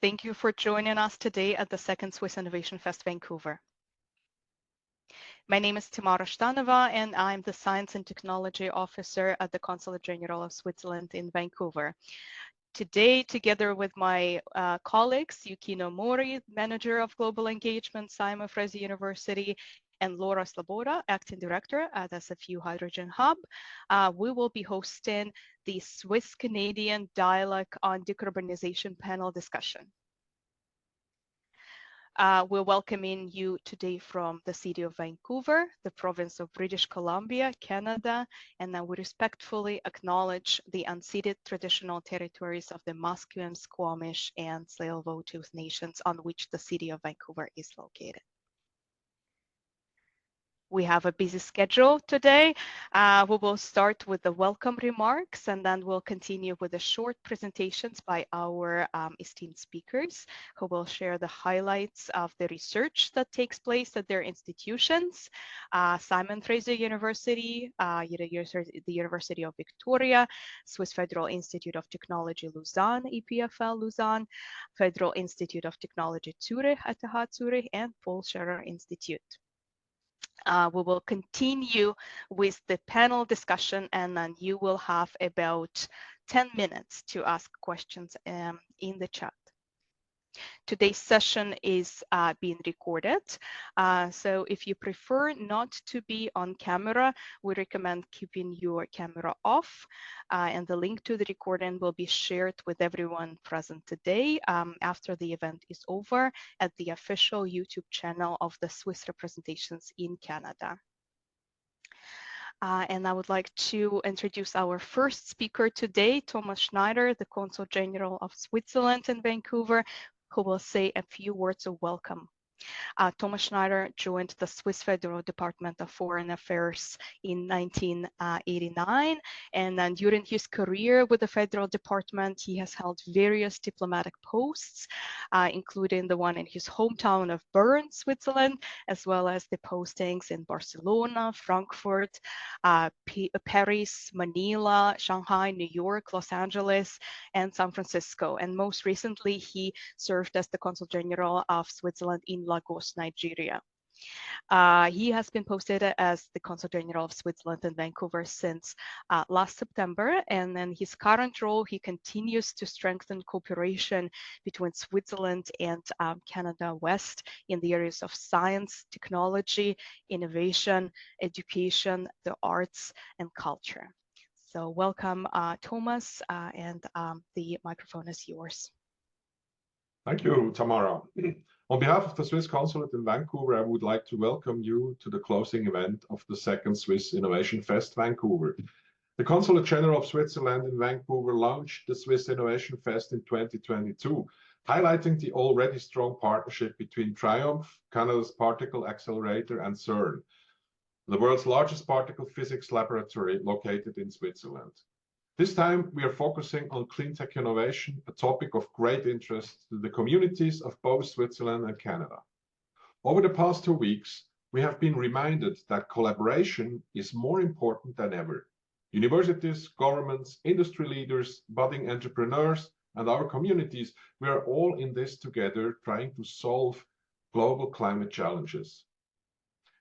Thank you for joining us today at the second Swiss Innovation FEST Vancouver. My name is Tamara Shtanova, and I'm the Science and Technology Officer at the Consulate General of Switzerland in Vancouver. Today, together with my colleagues, Yukino Mori, Manager of Global Engagement, Simon Fraser University, and Laura Sloboda, Acting Director at SFU Hydrogen Hub, we will be hosting the Swiss-Canadian Dialogue on Decarbonization panel discussion. We're welcoming you today from the city of Vancouver, the province of British Columbia, Canada, and we respectfully acknowledge the unceded traditional territories of the Musqueam, Squamish, and Tsleil-Waututh nations on which the city of Vancouver is located. We have a busy schedule today. We will start with the welcome remarks, and then we'll continue with the short presentations by our esteemed speakers, who will share the highlights of the research that takes place at their institutions. Simon Fraser University, the University of Victoria, Swiss Federal Institute of Technology Lausanne, EPFL Lausanne, Federal Institute of Technology Zurich, ETH Zurich, and Paul Scherrer Institute. We will continue with the panel discussion, and then you will have about 10 minutes to ask questions in the chat. Today's session is being recorded, so if you prefer not to be on camera, we recommend keeping your camera off, and the link to the recording will be shared with everyone present today after the event is over at the official YouTube channel of the Swiss representations in Canada. And I would like to introduce our first speaker today, Thomas Schneider, the Consul General of Switzerland in Vancouver, who will say a few words of welcome. Thomas Schneider joined the Swiss Federal Department of Foreign Affairs in 1989, and then during his career with the Federal Department, he has held various diplomatic posts, including the one in his hometown of Bern, Switzerland, as well as the postings in Barcelona, Frankfurt, Paris, Manila, Shanghai, New York, Los Angeles, and San Francisco. And most recently, he served as the Consul General of Switzerland in Lagos, Nigeria. He has been posted as the Consul General of Switzerland in Vancouver since last September, and in his current role, he continues to strengthen cooperation between Switzerland and Canada West in the areas of science, technology, innovation, education, the arts, and culture. So welcome, Thomas, and the microphone is yours. Thank you, Tamara. On behalf of the Swiss Consulate in Vancouver, I would like to welcome you to the closing event of the second Swiss Innovation FEST Vancouver. The Consulate General of Switzerland in Vancouver launched the Swiss Innovation FEST in 2022, highlighting the already strong partnership between Triumph, Canada's particle accelerator, and CERN, the world's largest particle physics laboratory located in Switzerland. This time, we are focusing on cleantech innovation, a topic of great interest to the communities of both Switzerland and Canada. Over the past 2 weeks, we have been reminded that collaboration is more important than ever. Universities, governments, industry leaders, budding entrepreneurs, and our communities, we are all in this together trying to solve global climate challenges.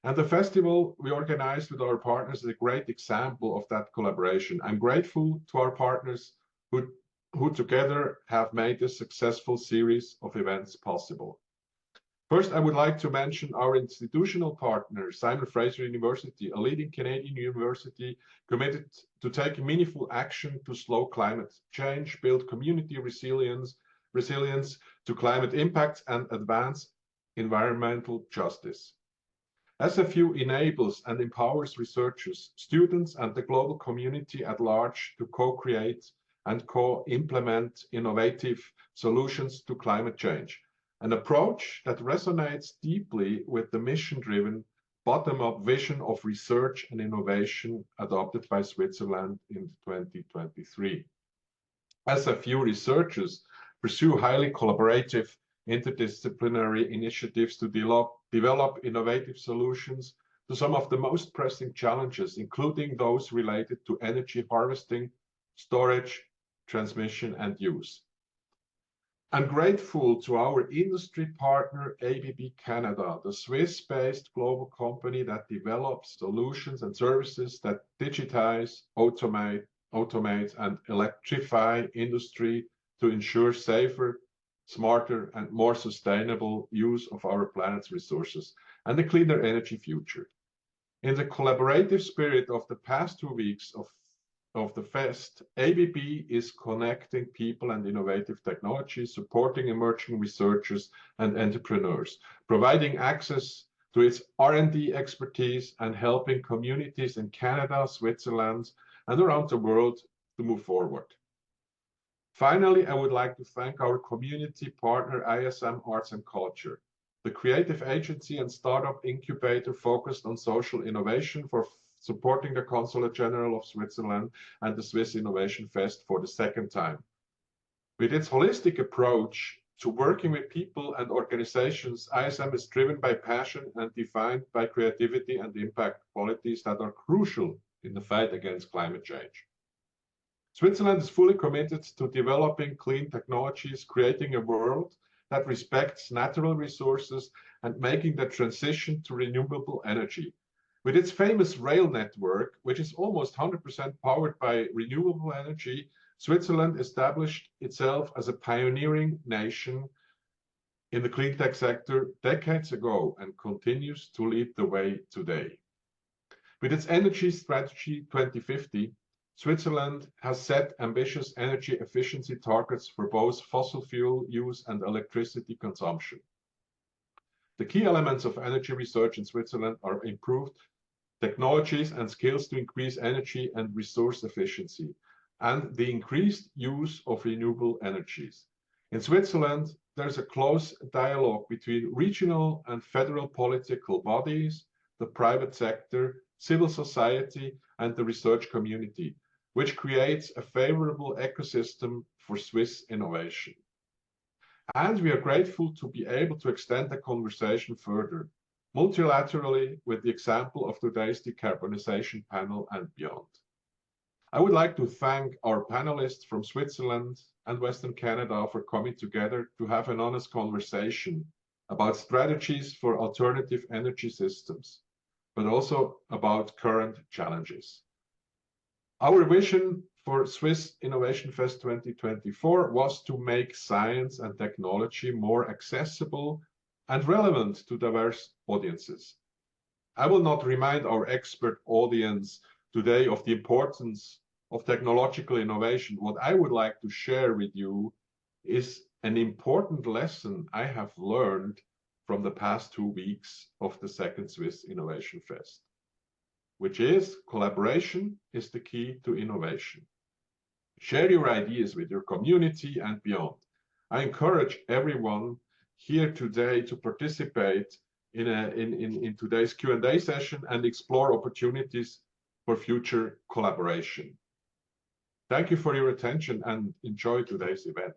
And the festival we organized with our partners is a great example of that collaboration. I'm grateful to our partners who together have made this successful series of events possible. First, I would like to mention our institutional partner, Simon Fraser University, a leading Canadian university committed to taking meaningful action to slow climate change, build community resilience to climate impacts, and advance environmental justice. SFU enables and empowers researchers, students, and the global community at large to co-create and co-implement innovative solutions to climate change, an approach that resonates deeply with the mission-driven, bottom-up vision of research and innovation adopted by Switzerland in 2023. SFU researchers pursue highly collaborative interdisciplinary initiatives to develop innovative solutions to some of the most pressing challenges, including those related to energy harvesting, storage, transmission, and use. I'm grateful to our industry partner, ABB Canada, the Swiss-based global company that develops solutions and services that digitize, automate, and electrify industry to ensure safer, smarter, and more sustainable use of our planet's resources and a cleaner energy future. In the collaborative spirit of the past 2 weeks of the Fest, ABB is connecting people and innovative technologies, supporting emerging researchers and entrepreneurs, providing access to its R&D expertise, and helping communities in Canada, Switzerland, and around the world to move forward. Finally, I would like to thank our community partner, ISM Arts and Culture, the creative agency and startup incubator focused on social innovation, for supporting the Consulate General of Switzerland and the Swiss Innovation FEST for the second time. With its holistic approach to working with people and organizations, ISM is driven by passion and defined by creativity and impact qualities that are crucial in the fight against climate change. Switzerland is fully committed to developing clean technologies, creating a world that respects natural resources, and making the transition to renewable energy. With its famous rail network, which is almost 100% powered by renewable energy, Switzerland established itself as a pioneering nation in the clean tech sector decades ago and continues to lead the way today. With its Energy Strategy 2050, Switzerland has set ambitious energy efficiency targets for both fossil fuel use and electricity consumption. The key elements of energy research in Switzerland are improved technologies and skills to increase energy and resource efficiency, and the increased use of renewable energies. In Switzerland, there's a close dialogue between regional and federal political bodies, the private sector, civil society, and the research community, which creates a favorable ecosystem for Swiss innovation. And we are grateful to be able to extend the conversation further, multilaterally, with the example of today's decarbonization panel and beyond. I would like to thank our panelists from Switzerland and Western Canada for coming together to have an honest conversation about strategies for alternative energy systems, but also about current challenges. Our vision for Swiss Innovation Fest 2024 was to make science and technology more accessible and relevant to diverse audiences. I will not remind our expert audience today of the importance of technological innovation. What I would like to share with you is an important lesson I have learned from the past 2 weeks of the second Swiss Innovation Fest, which is collaboration is the key to innovation. Share your ideas with your community and beyond. I encourage everyone here today to participate in today's Q&A session and explore opportunities for future collaboration. Thank you for your attention and enjoy today's event.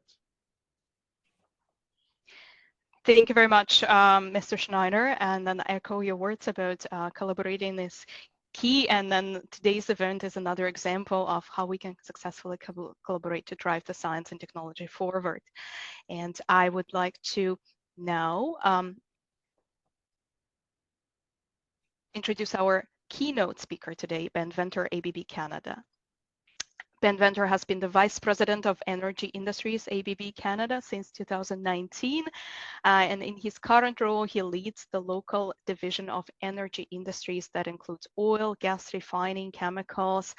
Thank you very much, Mr. Schneider, and then I echo your words about collaborating is key, and then today's event is another example of how we can successfully collaborate to drive the science and technology forward. And I would like to now introduce our keynote speaker today, Ben Venter, ABB Canada. Ben Venter has been the Vice President of Energy Industries, ABB Canada, since 2019. And in his current role, he leads the local division of energy industries that includes oil, gas refining, chemicals,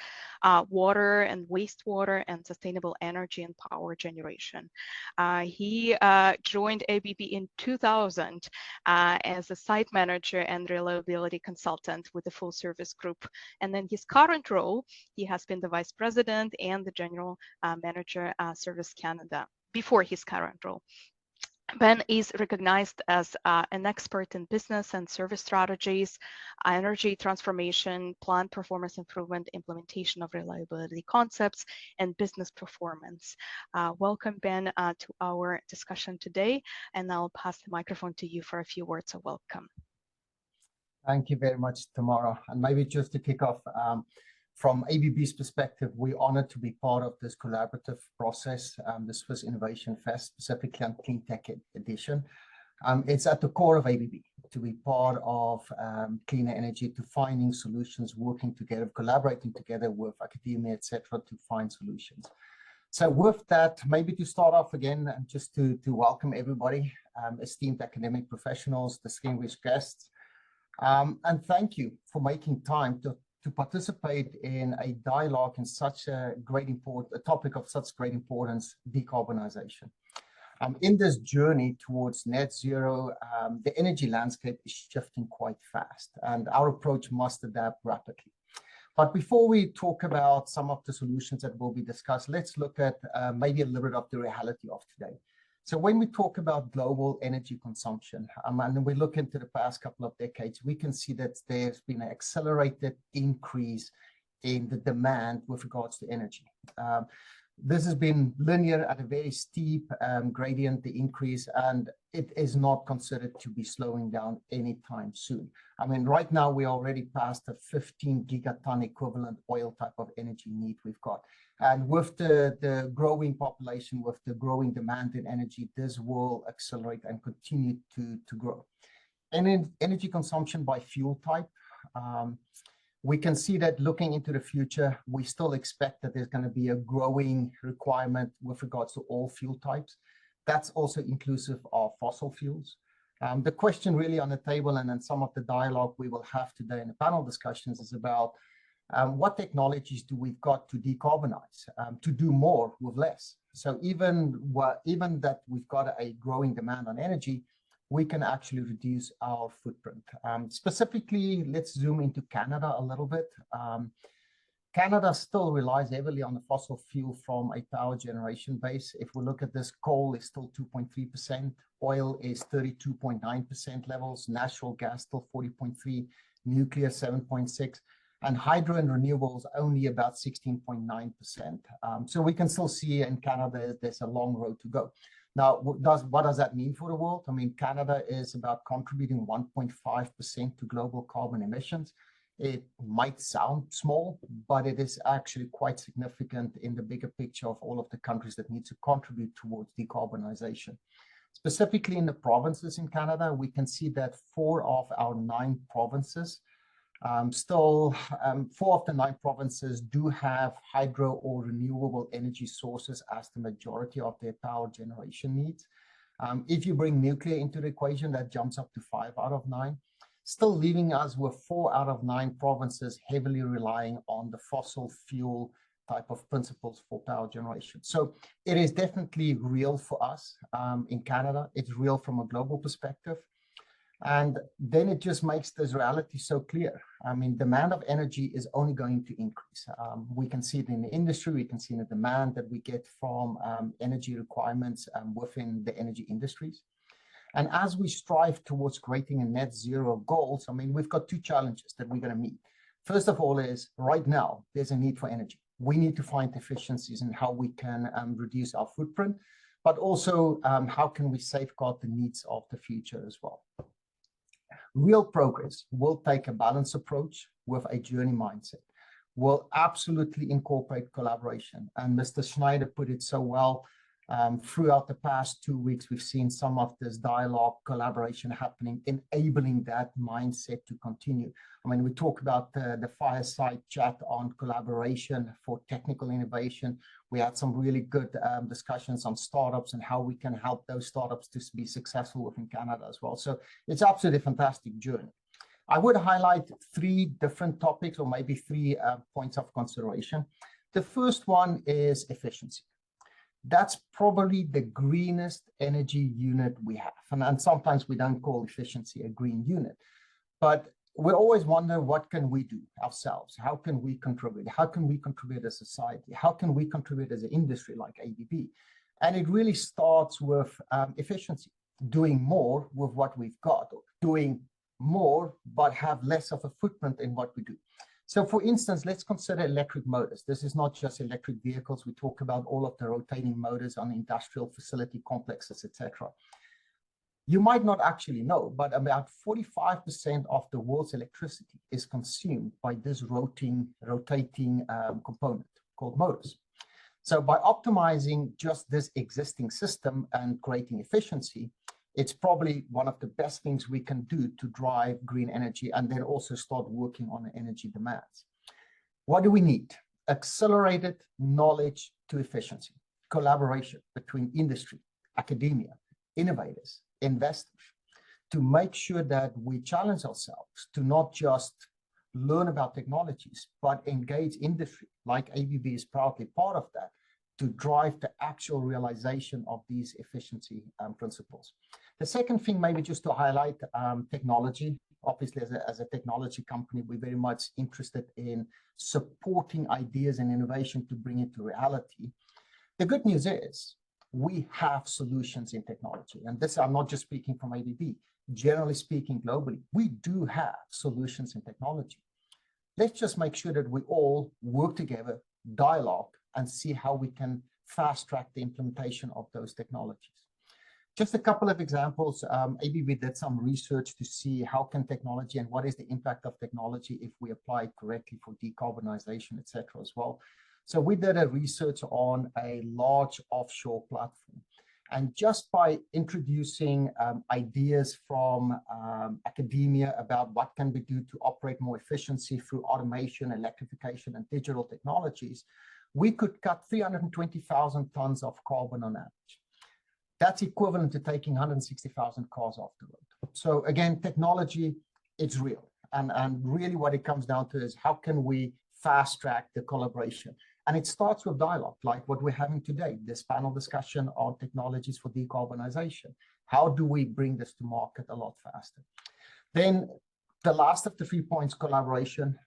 water and wastewater, and sustainable energy and power generation. He joined ABB in 2000 as a site manager and reliability consultant with the full service group. And then his current role, he has been the Vice President and the General Manager, Service Canada, before his current role. Ben is recognized as an expert in business and service strategies, energy transformation, plant performance improvement, implementation of reliability concepts, and business performance. Welcome, Ben, to our discussion today, and I'll pass the microphone to you for a few words of welcome. Thank you very much, Tamara. And maybe just to kick off, From ABB's perspective, we're honored to be part of this collaborative process, the Swiss Innovation FEST, specifically on Cleantech Edition. It's at the core of ABB to be part of cleaner energy, to finding solutions, working together, collaborating together with academia, etc., to find solutions. So with that, maybe to start off again, just to welcome everybody, esteemed academic professionals, distinguished guests, and thank you for making time to participate in a dialogue in such a topic of such great importance, decarbonization. In this journey towards net zero, the energy landscape is shifting quite fast, and our approach must adapt rapidly. But before we talk about some of the solutions that will be discussed, let's look at maybe a little bit of the reality of today. So when we talk about global energy consumption, and we look into the past couple of decades, we can see that there's been an accelerated increase in the demand with regards to energy. This has been linear at a very steep gradient, the increase, and it is not considered to be slowing down anytime soon. I mean, right now, we already passed the 15 gigaton equivalent oil type of energy need we've got. And with the growing population, with the growing demand in energy, this will accelerate and continue to grow. And in energy consumption by fuel type, we can see that looking into the future, we still expect that there's going to be a growing requirement with regards to all fuel types. That's also inclusive of fossil fuels. The question really on the table, and then some of the dialogue we will have today in the panel discussions, is about what technologies do we've got to decarbonize, to do more with less. So even that we've got a growing demand on energy, we can actually reduce our footprint. Specifically, let's zoom into Canada a little bit. Canada still relies heavily on the fossil fuel from a power generation base. If we look at this, coal is still 2.3%, oil is 32.9% levels, natural gas still 40.3%, nuclear 7.6%, and hydro and renewables only about 16.9%. So we can still see in Canada there's a long road to go. Now, what does that mean for the world? I mean, Canada is about contributing 1.5% to global carbon emissions. It might sound small, but it is actually quite significant in the bigger picture of all of the countries that need to contribute towards decarbonization. Specifically in the provinces in Canada, we can see that 4 of our 9 provinces, 4 of the 9 provinces do have hydro or renewable energy sources as the majority of their power generation needs. If you bring nuclear into the equation, that jumps up to 5 out of 9, still leaving us with 4 out of 9 provinces heavily relying on the fossil fuel type of principles for power generation. So it is definitely real for us in Canada. It's real from a global perspective. And then it just makes this reality so clear. I mean, demand of energy is only going to increase. We can see it in the industry. We can see in the demand that we get from energy requirements within the energy industries. And as we strive towards creating a net zero goals, I mean, we've got 2 challenges that we're going to meet. First of all is right now, there's a need for energy. We need to find efficiencies in how we can reduce our footprint, but also how can we safeguard the needs of the future as well. Real progress will take a balanced approach with a journey mindset. We'll absolutely incorporate collaboration. And Mr. Schneider put it so well. Throughout the past 2 weeks, we've seen some of this dialogue, collaboration happening, enabling that mindset to continue. I mean, we talk about the fireside chat on collaboration for technical innovation. We had some really good discussions on startups and how we can help those startups to be successful within Canada as well. So it's absolutely a fantastic journey. I would highlight 3 different topics, or maybe 3 points of consideration. The first one is efficiency. That's probably the greenest energy unit we have. And sometimes we don't call efficiency a green unit. But we always wonder, what can we do ourselves? How can we contribute? How can we contribute as a society? How can we contribute as an industry like ABB? And it really starts with efficiency, doing more with what we've got, doing more, but have less of a footprint in what we do. So for instance, let's consider electric motors. This is not just electric vehicles. We talk about all of the rotating motors on industrial facility complexes, etc. You might not actually know, but about 45% of the world's electricity is consumed by this rotating component called motors. So by optimizing just this existing system and creating efficiency, it's probably one of the best things we can do to drive green energy and then also start working on the energy demands. What do we need? Accelerated knowledge to efficiency, collaboration between industry, academia, innovators, investors, to make sure that we challenge ourselves to not just learn about technologies, but engage industry, like ABB is proudly part of that, to drive the actual realization of these efficiency principles. The second thing, maybe just to highlight technology. Obviously, as a technology company, we're very much interested in supporting ideas and innovation to bring it to reality. The good news is we have solutions in technology. And this, I'm not just speaking from ABB. Generally speaking, globally, we do have solutions in technology. Let's just make sure that we all work together, dialogue, and see how we can fast track the implementation of those technologies. Just a couple of examples. ABB did some research to see how can technology and what is the impact of technology if we apply it correctly for decarbonization, etc. as well. So we did a research on a large offshore platform. And just by introducing ideas from academia about what can we do to operate more efficiency through automation, electrification, and digital technologies, we could cut 320,000 tons of carbon on average. That's equivalent to taking 160,000 cars off the road. So again, technology, it's real. And really what it comes down to is how can we fast track the collaboration? And it starts with dialogue, like what we're having today, this panel discussion on technologies for decarbonization. How do we bring this to market a lot faster? Then the last of the 3 points, collaboration.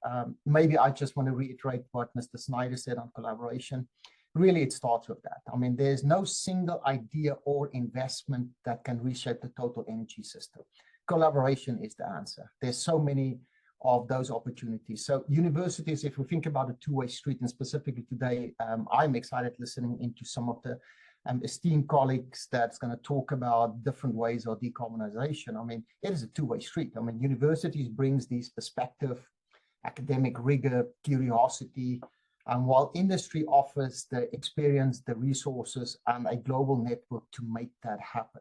Maybe I just want to reiterate what Mr. Snyder said on collaboration. Really, it starts with that. I mean, there's no single idea or investment that can reshape the total energy system. Collaboration is the answer. There's so many of those opportunities. So universities, if we think about a two-way street, and specifically today, I'm excited listening into some of the esteemed colleagues that's going to talk about different ways of decarbonization. I mean, it is a two-way street. I mean, universities brings these perspective, academic rigor, curiosity, and while industry offers the experience, the resources, and a global network to make that happen.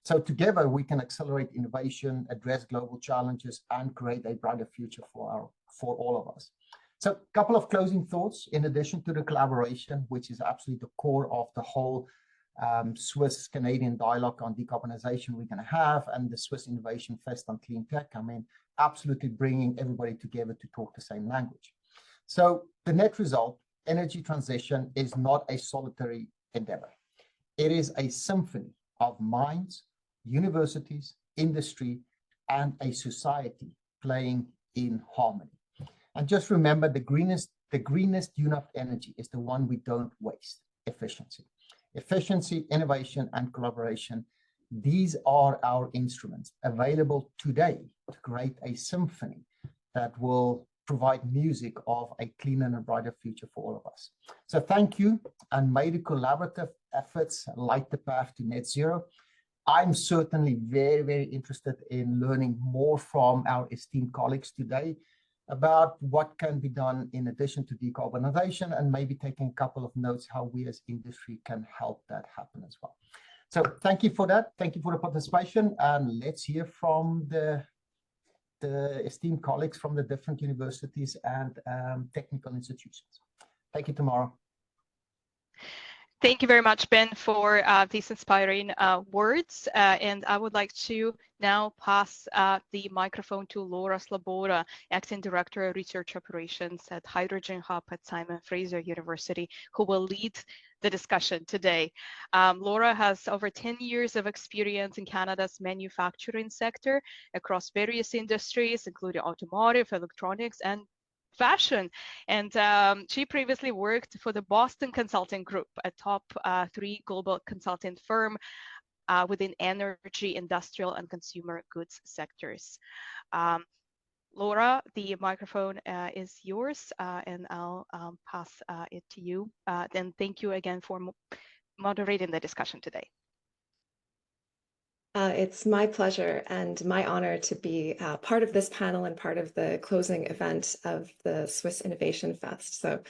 So together we can accelerate innovation, address global challenges, and create a brighter future for all of us. So a couple of closing thoughts in addition to the collaboration, which is absolutely the core of the whole Swiss-Canadian dialogue on decarbonization we're going to have, and the Swiss Innovation FEST on clean tech. I mean, absolutely bringing everybody together to talk the same language. So the net result, energy transition is not a solitary endeavor. It is a symphony of minds, universities, industry, and a society playing in harmony. And just remember, the greenest unit of energy is the one we don't waste: efficiency. Efficiency, innovation, and collaboration. These are our instruments available today to create a symphony that will provide music of a cleaner and brighter future for all of us. So thank you, and may the collaborative efforts light the path to net zero. I'm certainly very, very interested in learning more from our esteemed colleagues today about what can be done in addition to decarbonization, and maybe taking a couple of notes how we as industry can help that happen as well. So thank you for that. Thank you for the participation, and let's hear from the esteemed colleagues from the different universities and technical institutions. Thank you, Tamara. Thank you very much, Ben, for these inspiring words. And I would like to now pass the microphone to Laura Sloboda, Acting Director of Research Operations at Hydrogen Hub at Simon Fraser University, who will lead the discussion today. Laura has over 10 years of experience in Canada's manufacturing sector across various industries, including automotive, electronics, and fashion. And she previously worked for the Boston Consulting Group, a top 3 global consulting firm within energy, industrial, and consumer goods sectors. Laura, the microphone is yours, and I'll pass it to you. Then thank you again for moderating the discussion today. It's my pleasure and my honor to be part of this panel and part of the closing event of the Swiss Innovation Fest. So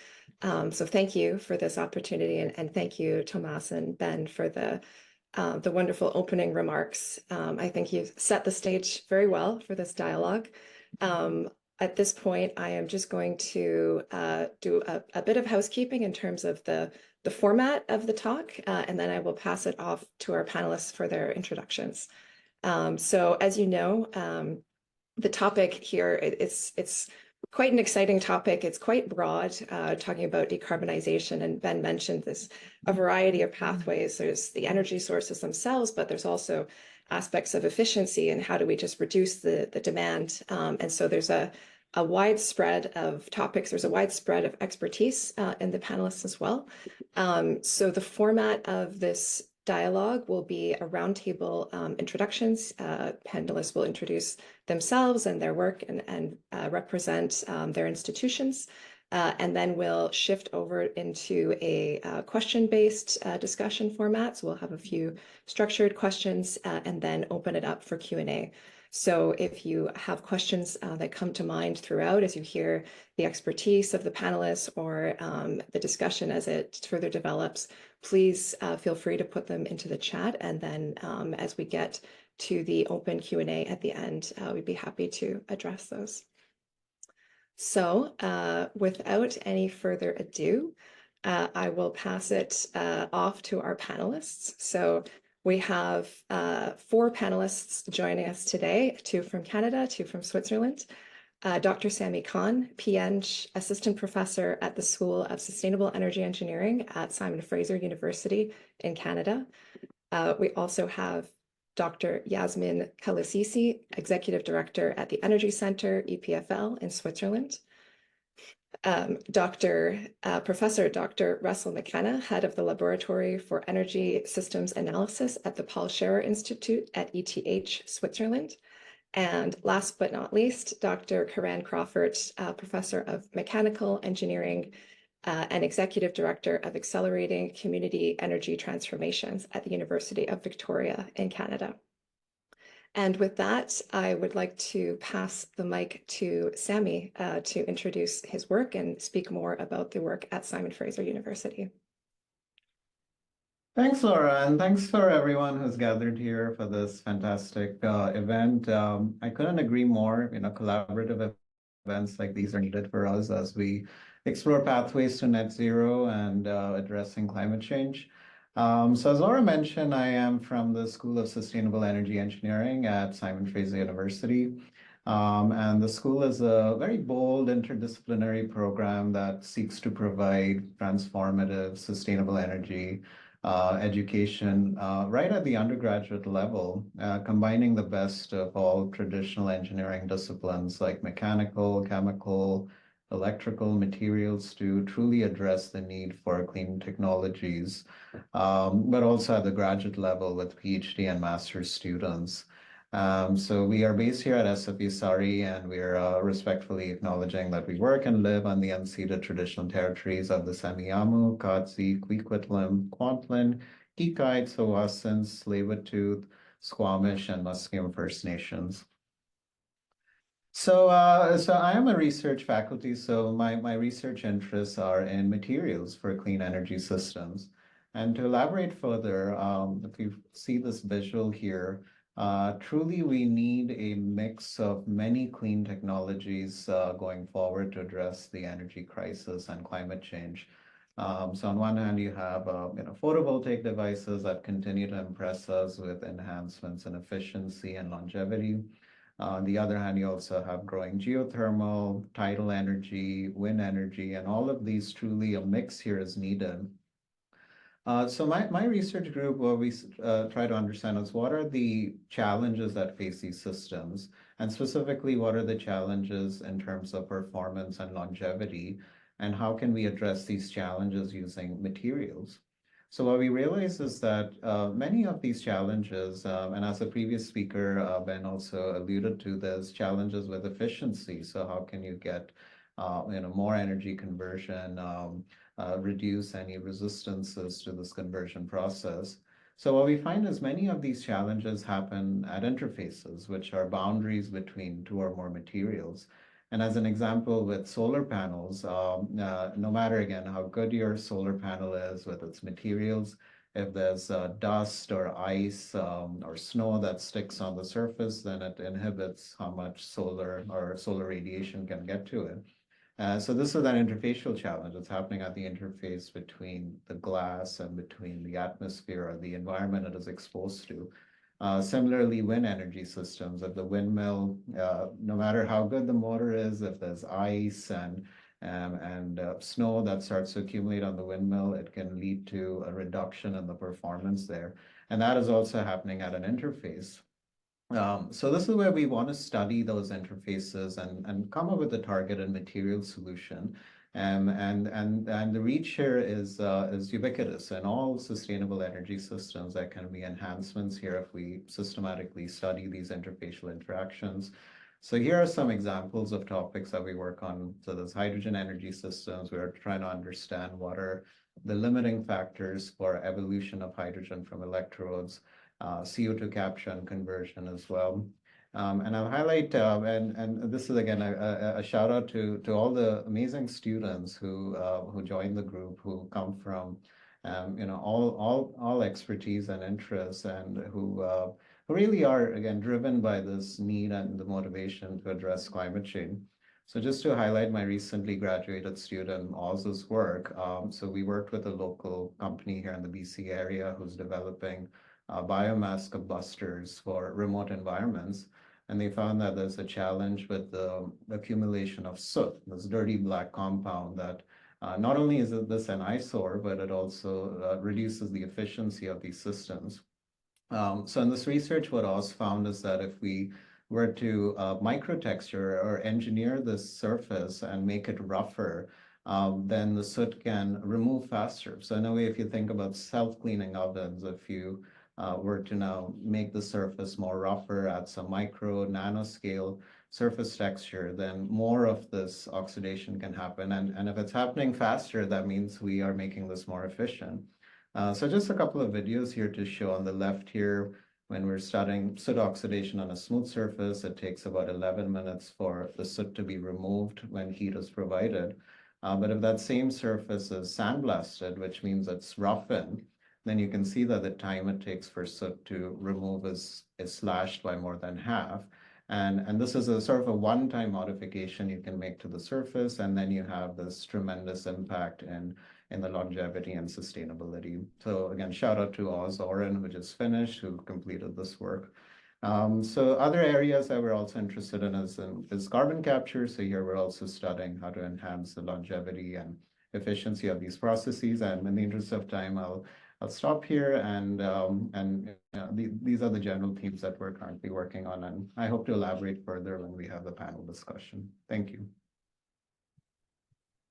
thank you for this opportunity, and thank you, Thomas and Ben, for the wonderful opening remarks. I think you've set the stage very well for this dialogue. At this point, I am just going to do a bit of housekeeping in terms of the format of the talk, and then I will pass it off to our panelists for their introductions. So as you know, the topic here, it's quite an exciting topic. It's quite broad, talking about decarbonization, and Ben mentioned a variety of pathways. There's the energy sources themselves, but there's also aspects of efficiency and how do we just reduce the demand. And so there's a wide spread of topics. There's a wide spread of expertise in the panelists as well. So the format of this dialogue will be a roundtable introductions. Panelists will introduce themselves and their work and represent their institutions. And then we'll shift over into a question-based discussion format. So we'll have a few structured questions and then open it up for Q&A. So if you have questions that come to mind throughout as you hear the expertise of the panelists or the discussion as it further develops, please feel free to put them into the chat. And then as we get to the open Q&A at the end, we'd be happy to address those. So without any further ado, I will pass it off to our panelists. So we have 4 panelists joining us today, 2 from Canada, 2 from Switzerland. Dr. Sami Khan, PN, Assistant Professor at the School of Sustainable Energy Engineering at Simon Fraser University in Canada. We also have Dr. Yasmin Kalisisi, Executive Director at the Energy Center, EPFL in Switzerland. Professor Dr. Russell McKenna, Head of the Laboratory for Energy Systems Analysis at the Paul Scherrer Institute at ETH, Switzerland. And last but not least, Dr. Karan Crawford, Professor of Mechanical Engineering and Executive Director of Accelerating Community Energy Transformations at the University of Victoria in Canada. And with that, I would like to pass the mic to Sami to introduce his work and speak more about the work at Simon Fraser University. Thanks, Laura, and thanks for everyone who's gathered here for this fantastic event. I couldn't agree more. Collaborative events like these are needed for us as we explore pathways to net zero and addressing climate change. So as Laura mentioned, I am from the School of Sustainable Energy Engineering at Simon Fraser University. And the school is a very bold interdisciplinary program that seeks to provide transformative sustainable energy education right at the undergraduate level, combining the best of all traditional engineering disciplines like mechanical, chemical, electrical materials to truly address the need for clean technologies, but also at the graduate level with PhD and master's students. So we are based here at SFE Surrey, and we are respectfully acknowledging that we work and live on the unceded traditional territories of the Semiahmoo, Katzie, Kwikwetlam, Kwantlen, Kikite, Tsawwassen, Tsleil-Waututh, Squamish, and Musqueam First Nations. So I am a research faculty, so my research interests are in materials for clean energy systems. And to elaborate further, if you see this visual here, truly we need a mix of many clean technologies going forward to address the energy crisis and climate change. So on one hand, you have photovoltaic devices that continue to impress us with enhancements in efficiency and longevity. On the other hand, you also have growing geothermal, tidal energy, wind energy, and all of these truly a mix here is needed. So my research group, what we try to understand is what are the challenges that face these systems, and specifically what are the challenges in terms of performance and longevity, and how can we address these challenges using materials. So what we realize is that many of these challenges, and as a previous speaker, Ben also alluded to, there's challenges with efficiency. So how can you get more energy conversion, reduce any resistances to this conversion process? So what we find is many of these challenges happen at interfaces, which are boundaries between two or more materials. And as an example, with solar panels, no matter again how good your solar panel is with its materials, if there's dust or ice or snow that sticks on the surface, then it inhibits how much solar or solar radiation can get to it. So this is an interfacial challenge. It's happening at the interface between the glass and between the atmosphere or the environment it is exposed to. Similarly, wind energy systems, if the windmill, no matter how good the motor is, if there's ice and snow that starts to accumulate on the windmill, it can lead to a reduction in the performance there. And that is also happening at an interface. So this is where we want to study those interfaces and come up with a targeted material solution. And the reach here is ubiquitous in all sustainable energy systems. There can be enhancements here if we systematically study these interfacial interactions. So here are some examples of topics that we work on. So there's hydrogen energy systems. We're trying to understand what are the limiting factors for evolution of hydrogen from electrodes. CO2 capture and conversion as well. And I'll highlight, and this is again a shout out to all the amazing students who joined the group, who come from all expertise and interests, and who really are again driven by this need and the motivation to address climate change. So just to highlight my recently graduated student Oz's work, so we worked with a local company here in the BC area who's developing biomass combustors for remote environments. And they found that there's a challenge with the accumulation of soot, this dirty black compound that not only is this an eyesore, but it also reduces the efficiency of these systems. So in this research, what Oz found is that if we were to microtexture or engineer this surface and make it rougher, then the soot can remove faster. So in a way, if you think about self-cleaning ovens, if you were to now make the surface more rougher, add some micro, nanoscale surface texture, then more of this oxidation can happen. And if it's happening faster, that means we are making this more efficient. So just a couple of videos here to show. On the left here, when we're studying soot oxidation on a smooth surface, it takes about 11 minutes for the soot to be removed when heat is provided. But if that same surface is sandblasted, which means it's roughened, then you can see that the time it takes for soot to remove is slashed by more than half. And this is a sort of a one-time modification you can make to the surface, and then you have this tremendous impact in the longevity and sustainability. So again, shout out to Oz Oren, who just finished, who completed this work. So other areas that we're also interested in is carbon capture. So here we're also studying how to enhance the longevity and efficiency of these processes. And in the interest of time, I'll stop here, and these are the general themes that we're currently working on, and I hope to elaborate further when we have the panel discussion. Thank you.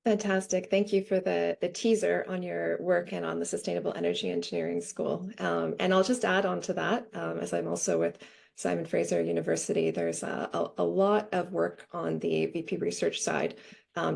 Fantastic. Thank you for the teaser on your work and on the Sustainable Energy Engineering School. And I'll just add on to that, as I'm also with Simon Fraser University, there's a lot of work on the VP research side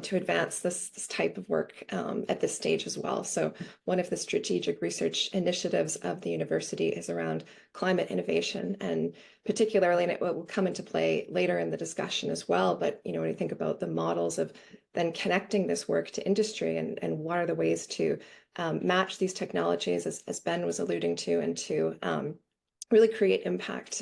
to advance this type of work at this stage as well. So one of the strategic research initiatives of the university is around climate innovation, and particularly, and it will come into play later in the discussion as well, but when you think about the models of then connecting this work to industry and what are the ways to match these technologies, as Ben was alluding to, and to really create impact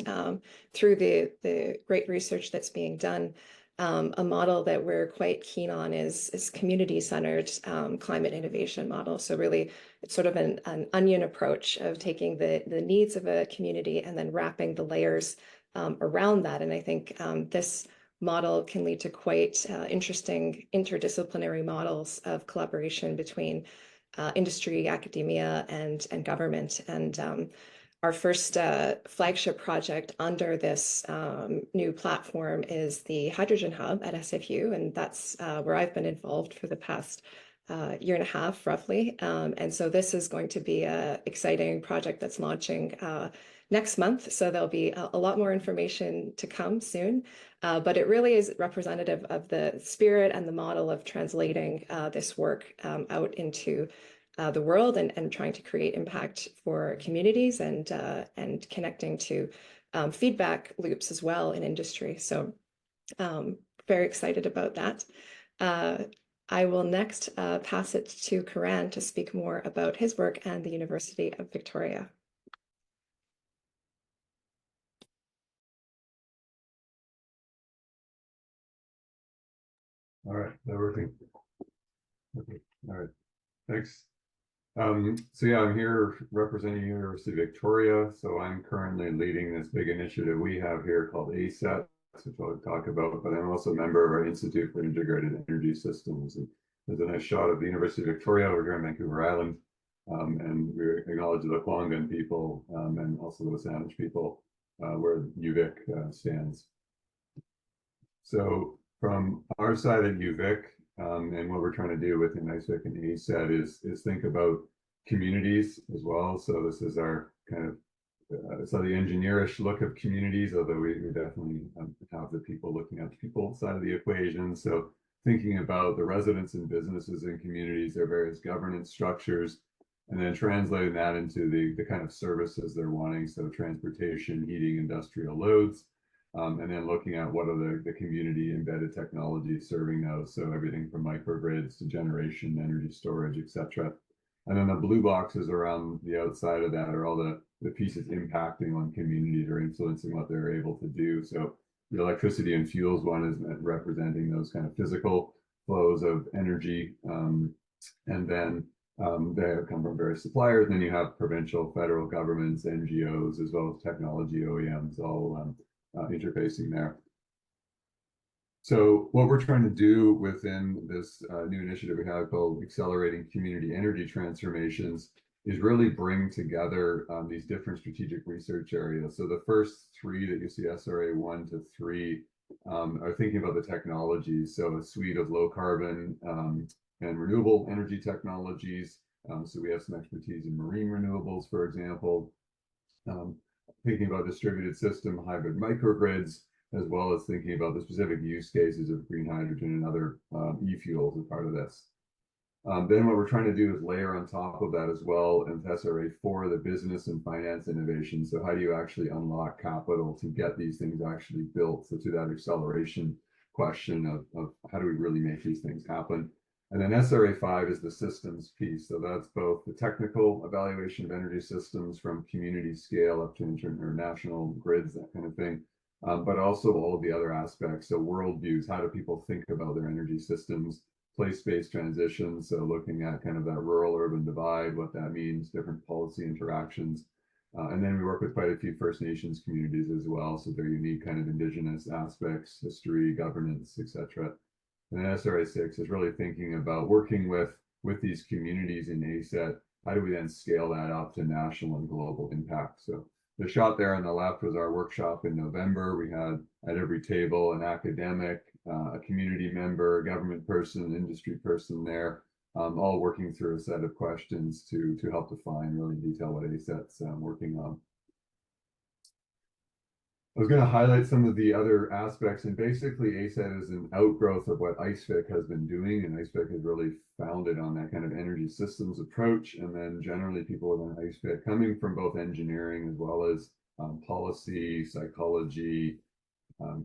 through the great research that's being done. A model that we're quite keen on is community-centered climate innovation model. So really, it's sort of an onion approach of taking the needs of a community and then wrapping the layers around that. And I think this model can lead to quite interesting interdisciplinary models of collaboration between industry, academia, and government. And our first flagship project under this new platform is the Hydrogen Hub at SFU, and that's where I've been involved for the past year and a half, roughly. And so this is going to be an exciting project that's launching next month. So there'll be a lot more information to come soon, but it really is representative of the spirit and the model of translating this work out into the world and trying to create impact for communities and connecting to feedback loops as well in industry. So very excited about that. I will next pass it to Karan to speak more about his work and the University of Victoria. All right, that working? Okay. All right, thanks. So yeah, I'm here representing University of Victoria. So I'm currently leading this big initiative we have here called ACET, which I'll talk about, but I'm also a member of our Institute for Integrated Energy Systems. And there's a nice shot of the University of Victoria over here on Vancouver Island. And we acknowledge the Kwanghan people and also the Saanich people where UVic stands. So from our side at UVic, and what we're trying to do within ICEVIC and ACET is think about communities as well. So this is our kind of so the engineerish look of communities, although we definitely have the people looking at the people side of the equation. So thinking about the residents and businesses in communities, their various governance structures, and then translating that into the kind of services they're wanting. So transportation, heating, industrial loads. And then looking at what are the community embedded technologies serving those. So everything from microgrids to generation, energy storage, etc. And then the blue boxes around the outside of that are all the pieces impacting on communities or influencing what they're able to do. So the electricity and fuels one is representing those kind of physical flows of energy. And then they come from various suppliers. And then you have provincial, federal governments, NGOs, as well as technology OEMs, all interfacing there. So what we're trying to do within this new initiative we have called Accelerating Community Energy Transformations is really bring together these different strategic research areas. So the first three that you see, SRA 1 to 3, are thinking about the technologies. So a suite of low carbon and renewable energy technologies. So we have some expertise in marine renewables, for example. Thinking about distributed system, hybrid microgrids, as well as thinking about the specific use cases of green hydrogen and other e-fuels as part of this. Then what we're trying to do is layer on top of that as well in SRA 4, the business and finance innovation. So how do you actually unlock capital to get these things actually built? So to that acceleration question of how do we really make these things happen? And then SRA 5 is the systems piece. So that's both the technical evaluation of energy systems from community scale up to international grids, that kind of thing, but also all of the other aspects. So worldviews, how do people think about their energy systems, place-based transitions. So looking at kind of that rural-urban divide, what that means, different policy interactions. And then we work with quite a few First Nations communities as well. So their unique kind of Indigenous aspects, history, governance, etc. And then SRA 6 is really thinking about working with these communities in ACET. How do we then scale that up to national and global impact? So the shot there on the left was our workshop in November. We had at every table an academic, a community member, a government person, industry person there, all working through a set of questions to help define really in detail what ACET's working on. I was going to highlight some of the other aspects, and basically ACET is an outgrowth of what ICEVIC has been doing, and ICEVIC is really founded on that kind of energy systems approach, and then generally people within ICEVIC coming from both engineering as well as policy, psychology,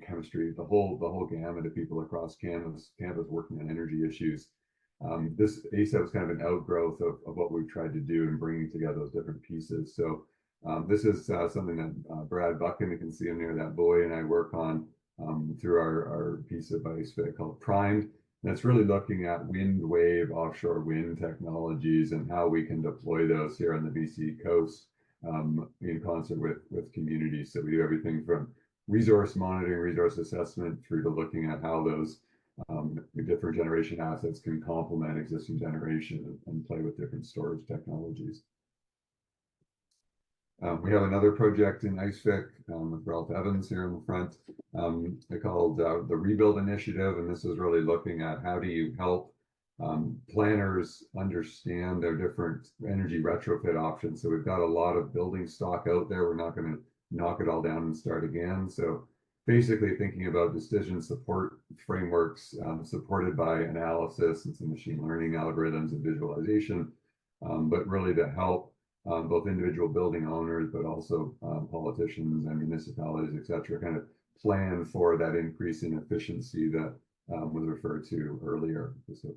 chemistry, the whole gamut of people across campus working on energy issues. This ACET was kind of an outgrowth of what we've tried to do in bringing together those different pieces. So this is something that Brad Buchan, you can see him there, that boy, and I work on through our piece of ICEVIC called Primed. That's really looking at wind, wave, offshore wind technologies and how we can deploy those here on the BC coast in concert with communities. So we do everything from resource monitoring, resource assessment, through to looking at how those different generation assets can complement existing generation and play with different storage technologies. We have another project in ICEVIC with Ralph Evans here in the front. They're called the Rebuild Initiative, and this is really looking at how do you help planners understand their different energy retrofit options. So we've got a lot of building stock out there. We're not going to knock it all down and start again. So basically thinking about decision support frameworks supported by analysis and some machine learning algorithms and visualization but really to help both individual building owners, but also politicians and municipalities, et cetera, kind of plan for that increase in efficiency that was referred to earlier. So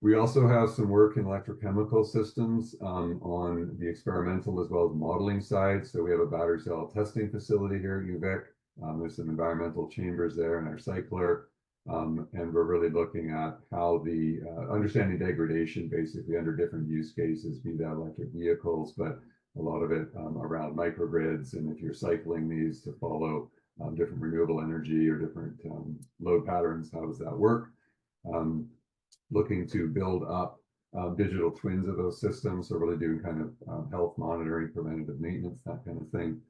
we also have some work in electrochemical systems on the experimental as well as modeling side. So we have a battery cell testing facility here at UVic. There's some environmental chambers there in our cycler. And we're really looking at how the understanding degradation basically under different use cases, be that electric vehicles, but a lot of it around microgrids. And if you're cycling these to follow different renewable energy or different load patterns, how does that work? Looking to build up digital twins of those systems. So really doing kind of health monitoring, preventative maintenance, that kind of thing.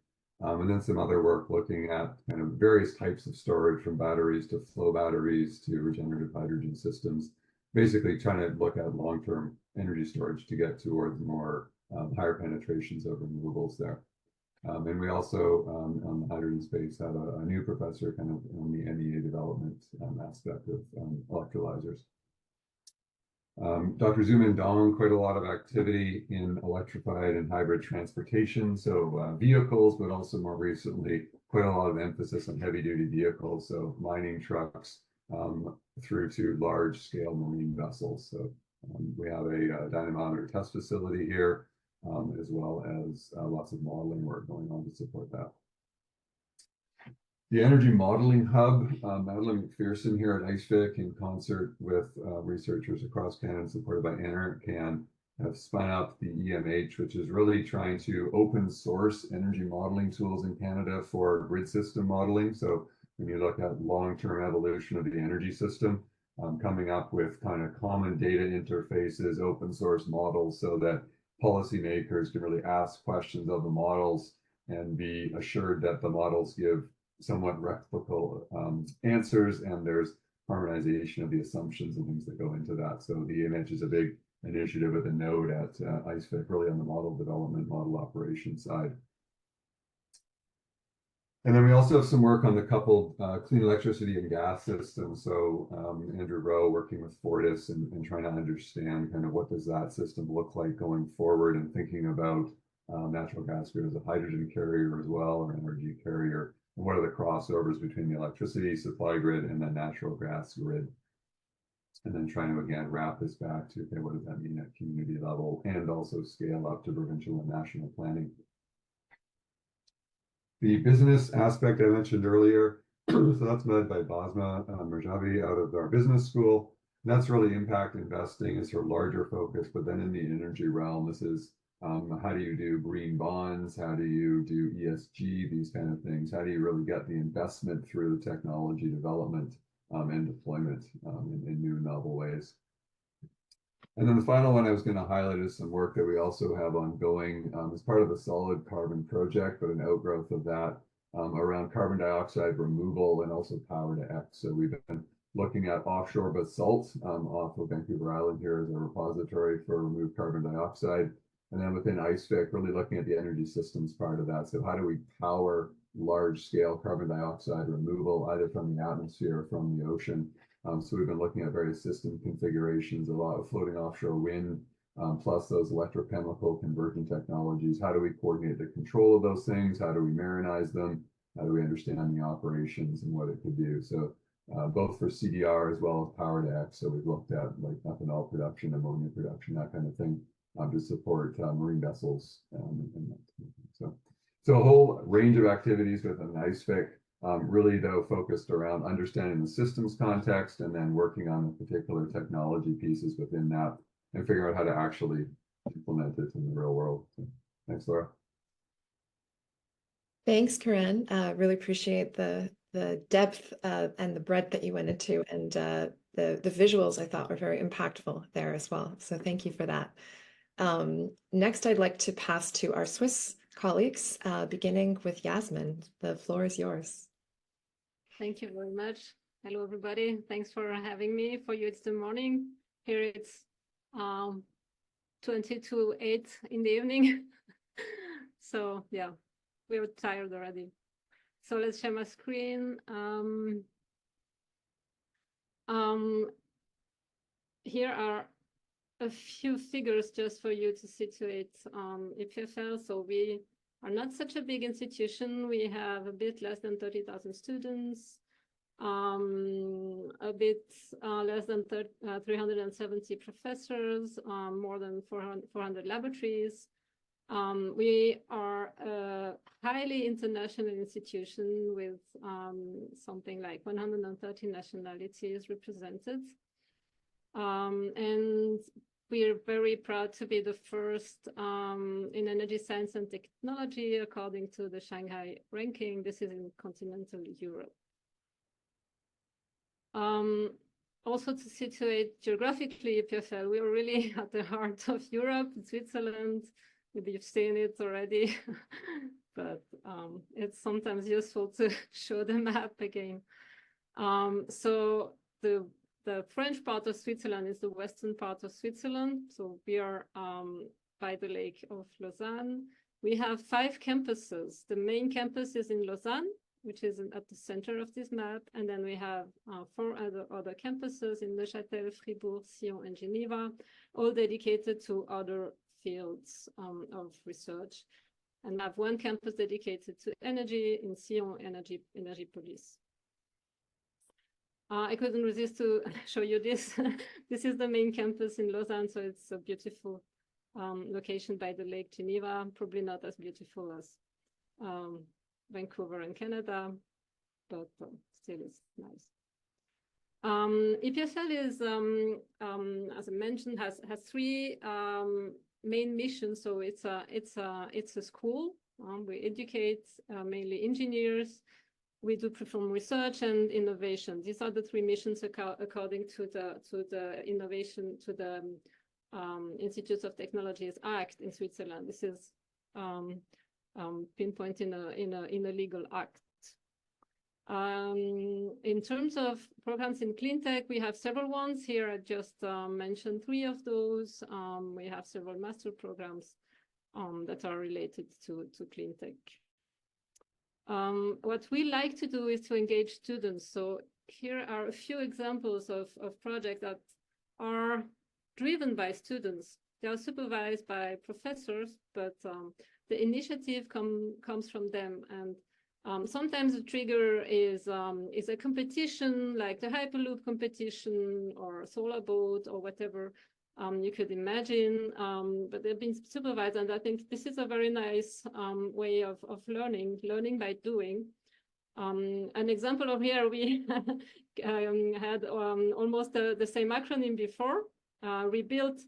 And then some other work looking at kind of various types of storage, from batteries to flow batteries to regenerative hydrogen systems, basically trying to look at long-term energy storage to get towards more higher penetrations of renewables there. And we also, on the hydrogen space, have a new professor kind of on the NEA development aspect of electrolyzers. Dr. Zuman Dong, quite a lot of activity in electrified and hybrid transportation. So vehicles, but also more recently, quite a lot of emphasis on heavy duty vehicles. So mining trucks through to large scale marine vessels. So we have a dynamometer test facility here, as well as lots of modeling work going on to support that. The Energy Modeling Hub, Madeline McPherson here at ICEFIC, in concert with researchers across Canada, supported by NRCan, have spun up the EMH, which is really trying to open source energy modeling tools in Canada for grid system modeling. So when you look at long-term evolution of the energy system, coming up with kind of common data interfaces, open source models, so that policymakers can really ask questions of the models and be assured that the models give somewhat replicable answers, and there's harmonization of the assumptions and things that go into that. So the EMH is a big initiative with a node at ICEFIC, really on the model development, model operation side. And then we also have some work on the coupled clean electricity and gas systems. So Andrew Rowe working with Fortis and trying to understand kind of what does that system look like going forward, and thinking about natural gas grid as a hydrogen carrier as well, or energy carrier. And what are the crossovers between the electricity supply grid and the natural gas grid? And then trying to, again, wrap this back to, okay, what does that mean at community level, and also scale up to provincial and national planning. The business aspect I mentioned earlier, so that's led by Basma Merjavi out of our business school. And that's really impact investing is her larger focus, but then in the energy realm, this is how do you do green bonds? How do you do ESG, these kind of things? How do you really get the investment through technology development and deployment in new and novel ways? And then the final one I was going to highlight is some work that we also have ongoing as part of the solid carbon project, but an outgrowth of that around carbon dioxide removal and also power to X. So we've been looking at offshore basalt off of Vancouver Island here as a repository for removed carbon dioxide. And then within ICEFIC, really looking at the energy systems part of that. So how do we power large scale carbon dioxide removal, either from the atmosphere or from the ocean? So we've been looking at various system configurations, a lot of floating offshore wind, plus those electrochemical conversion technologies. How do we coordinate the control of those things? How do we marinize them? How do we understand the operations and what it could do? So both for CDR as well as power to X. So we've looked at like methanol production, ammonia production, that kind of thing, to support marine vessels. So a whole range of activities within ICEFIC, really though focused around understanding the systems context and then working on the particular technology pieces within that and figuring out how to actually implement it in the real world. So, thanks, Laura. Thanks, Corinne. Really appreciate the depth and the breadth that you went into, and the visuals I thought were very impactful there as well. So thank you for that. Next, I'd like to pass to our Swiss colleagues, beginning with Yasmin. The floor is yours. Thank you very much. Hello, everybody. Thanks for having me. For you, it's the morning. Here it's 20 to 8 in the evening. So yeah, we are tired already. So let's share my screen. Here are a few figures just for you to situate EPFL. So we are not such a big institution. We have a bit less than 30,000 students, a bit less than 370 professors, more than 400 laboratories. We are a highly international institution with something like 130 nationalities represented. And we're very proud to be the first in energy science and technology according to the Shanghai ranking. This is in continental Europe. Also to situate geographically EPFL, we are really at the heart of Europe, Switzerland. Maybe you've seen it already, but it's sometimes useful to show the map again. So the French part of Switzerland is the western part of Switzerland. So we are by the Lake of Lausanne. We have 5 campuses. The main campus is in Lausanne, which is at the center of this map. And then we have 4 other campuses in Neuchâtel, Fribourg, Sion, and Geneva, all dedicated to other fields of research. And we have 1 campus dedicated to energy in Sion, Energy Police. I couldn't resist to show you this. This is the main campus in Lausanne, so it's a beautiful location by the Lake Geneva, probably not as beautiful as Vancouver in Canada, but still it's nice. EPFL is, as I mentioned, has 3 main missions. So it's a school. We educate mainly engineers. We do perform research and innovation. These are the 3 missions according to the innovation, to the Institutes of Technologies Act in Switzerland. This is pinpointed in a legal act. In terms of programs in Cleantech, we have several ones here. I just mentioned 3 of those. We have several master programs that are related to Cleantech. What we like to do is to engage students. So here are a few examples of projects that are driven by students. They are supervised by professors, but the initiative comes from them. And sometimes the trigger is a competition, like the Hyperloop competition or Solar Boat or whatever you could imagine, but they've been supervised, and I think this is a very nice way of learning by doing. An example of here, we had almost the same acronym before, rebuilt.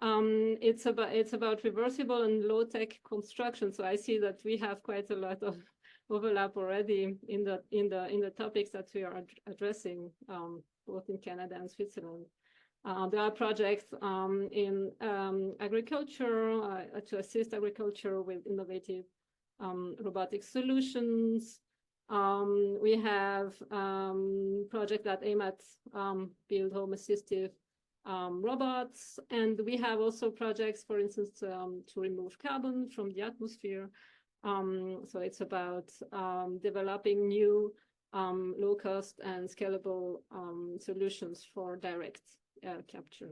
It's about reversible and low-tech construction. So I see that we have quite a lot of overlap already in the topics that we are addressing, both in Canada and Switzerland. There are projects in agriculture to assist agriculture with innovative robotic solutions. We have projects that aim at build home assistive robots, and we have also projects, for instance, to remove carbon from the atmosphere. So it's about developing new low-cost and scalable solutions for direct capture.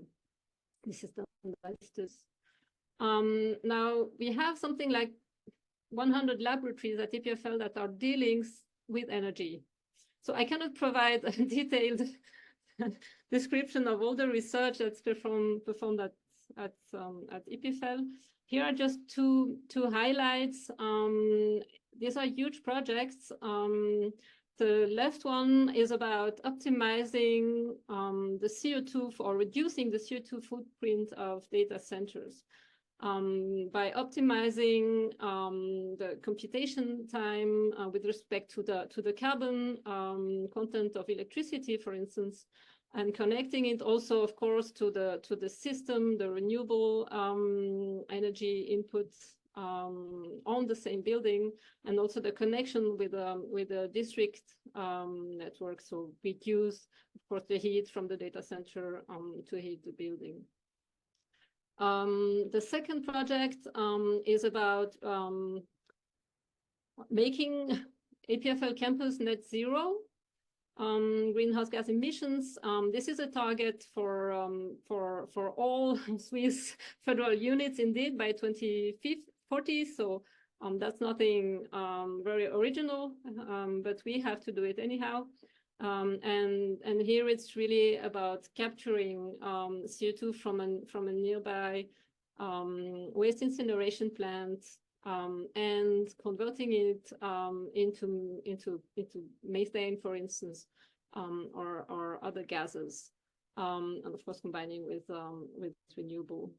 This is done by this. Now we have something like 100 laboratories at EPFL that are dealing with energy. So I cannot provide a detailed description of all the research that's performed at EPFL. Here are just two highlights. These are huge projects. The left one is about optimizing the CO2 or reducing the CO2 footprint of data centers by optimizing the computation time with respect to the carbon content of electricity, for instance, and connecting it also, of course, to the system, the renewable energy inputs on the same building, and also the connection with the district network. So we use, of course, the heat from the data center to heat the building. The second project is about making EPFL campus net zero. greenhouse gas emissions. This is a target for all Swiss federal units, indeed, by 2040. So that's nothing very original, but we have to do it anyhow. And here it's really about capturing CO2 from a nearby waste incineration plant and converting it into methane, for instance, or other gases, and of course combining with renewable.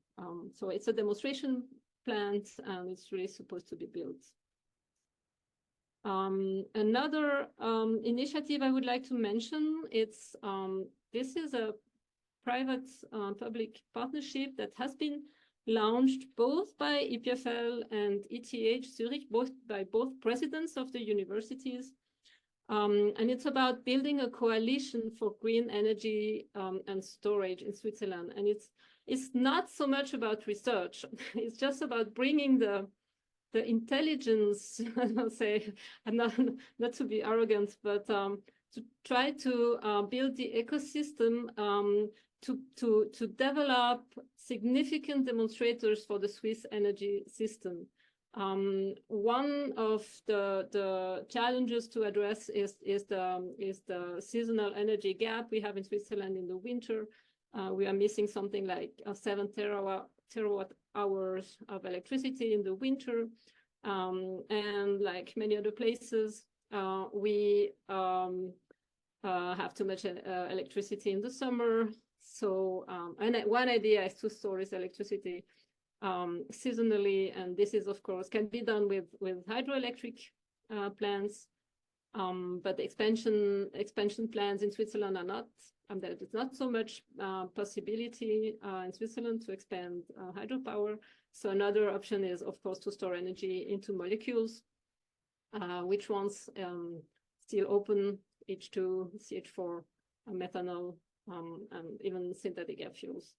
So it's a demonstration plant, and it's really supposed to be built. Another initiative I would like to mention, it's this is a private public partnership that has been launched both by EPFL and ETH Zurich, by both presidents of the universities. And it's about building a coalition for green energy and storage in Switzerland. And it's not so much about research. It's just about bringing the intelligence, I'll say, and not to be arrogant, but to try to build the ecosystem to develop significant demonstrators for the Swiss energy system. One of the challenges to address is the seasonal energy gap we have in Switzerland in the winter. We are missing something like 7 terawatt hours of electricity in the winter, and like many other places, we have too much electricity in the summer. So, and one idea is to store this electricity seasonally, and this is, of course, can be done with hydroelectric plants, but the expansion plans in Switzerland are not. There is not so much possibility in Switzerland to expand hydropower. So another option is, of course, to store energy into molecules, which ones still open: H2, CH4, methanol, and even synthetic air fuels.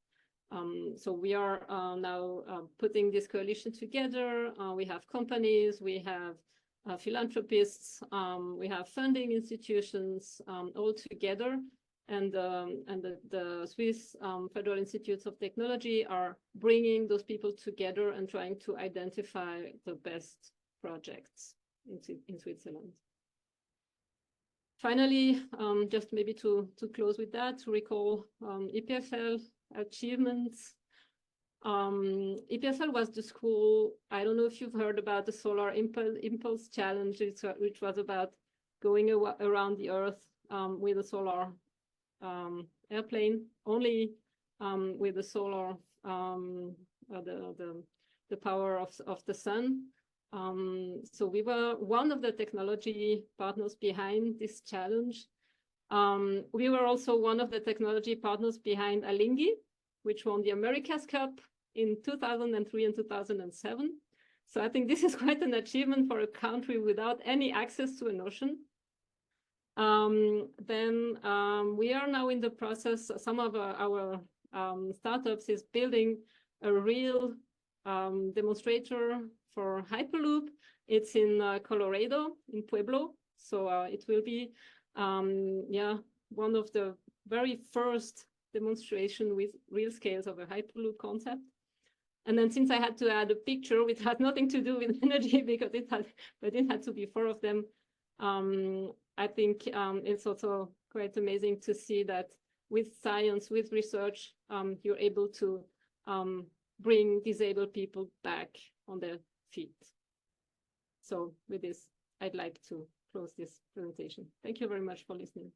So we are now putting this coalition together. We have companies, we have philanthropists, we have funding institutions all together. And the Swiss Federal Institutes of Technology are bringing those people together and trying to identify the best projects in Switzerland. Finally, just maybe to close with that, to recall EPFL achievements. EPFL was the school, I don't know if you've heard about the Solar Impulse Challenge, which was about going around the Earth with a solar airplane, only with the solar, the power of the sun. So we were one of the technology partners behind this challenge. We were also one of the technology partners behind Alinghi, which won the America's Cup in 2003 and 2007. So I think this is quite an achievement for a country without any access to an ocean. Then we are now in the process, some of our startups is building a real demonstrator for Hyperloop. It's in Colorado, in Pueblo. So it will be, one of the very first demonstration with real scales of a Hyperloop concept. And then since I had to add a picture, which had nothing to do with energy because it had to be 4 of them, I think it's also quite amazing to see that with science, with research, you're able to bring disabled people back on their feet. So with this, I'd like to close this presentation. Thank you very much for listening.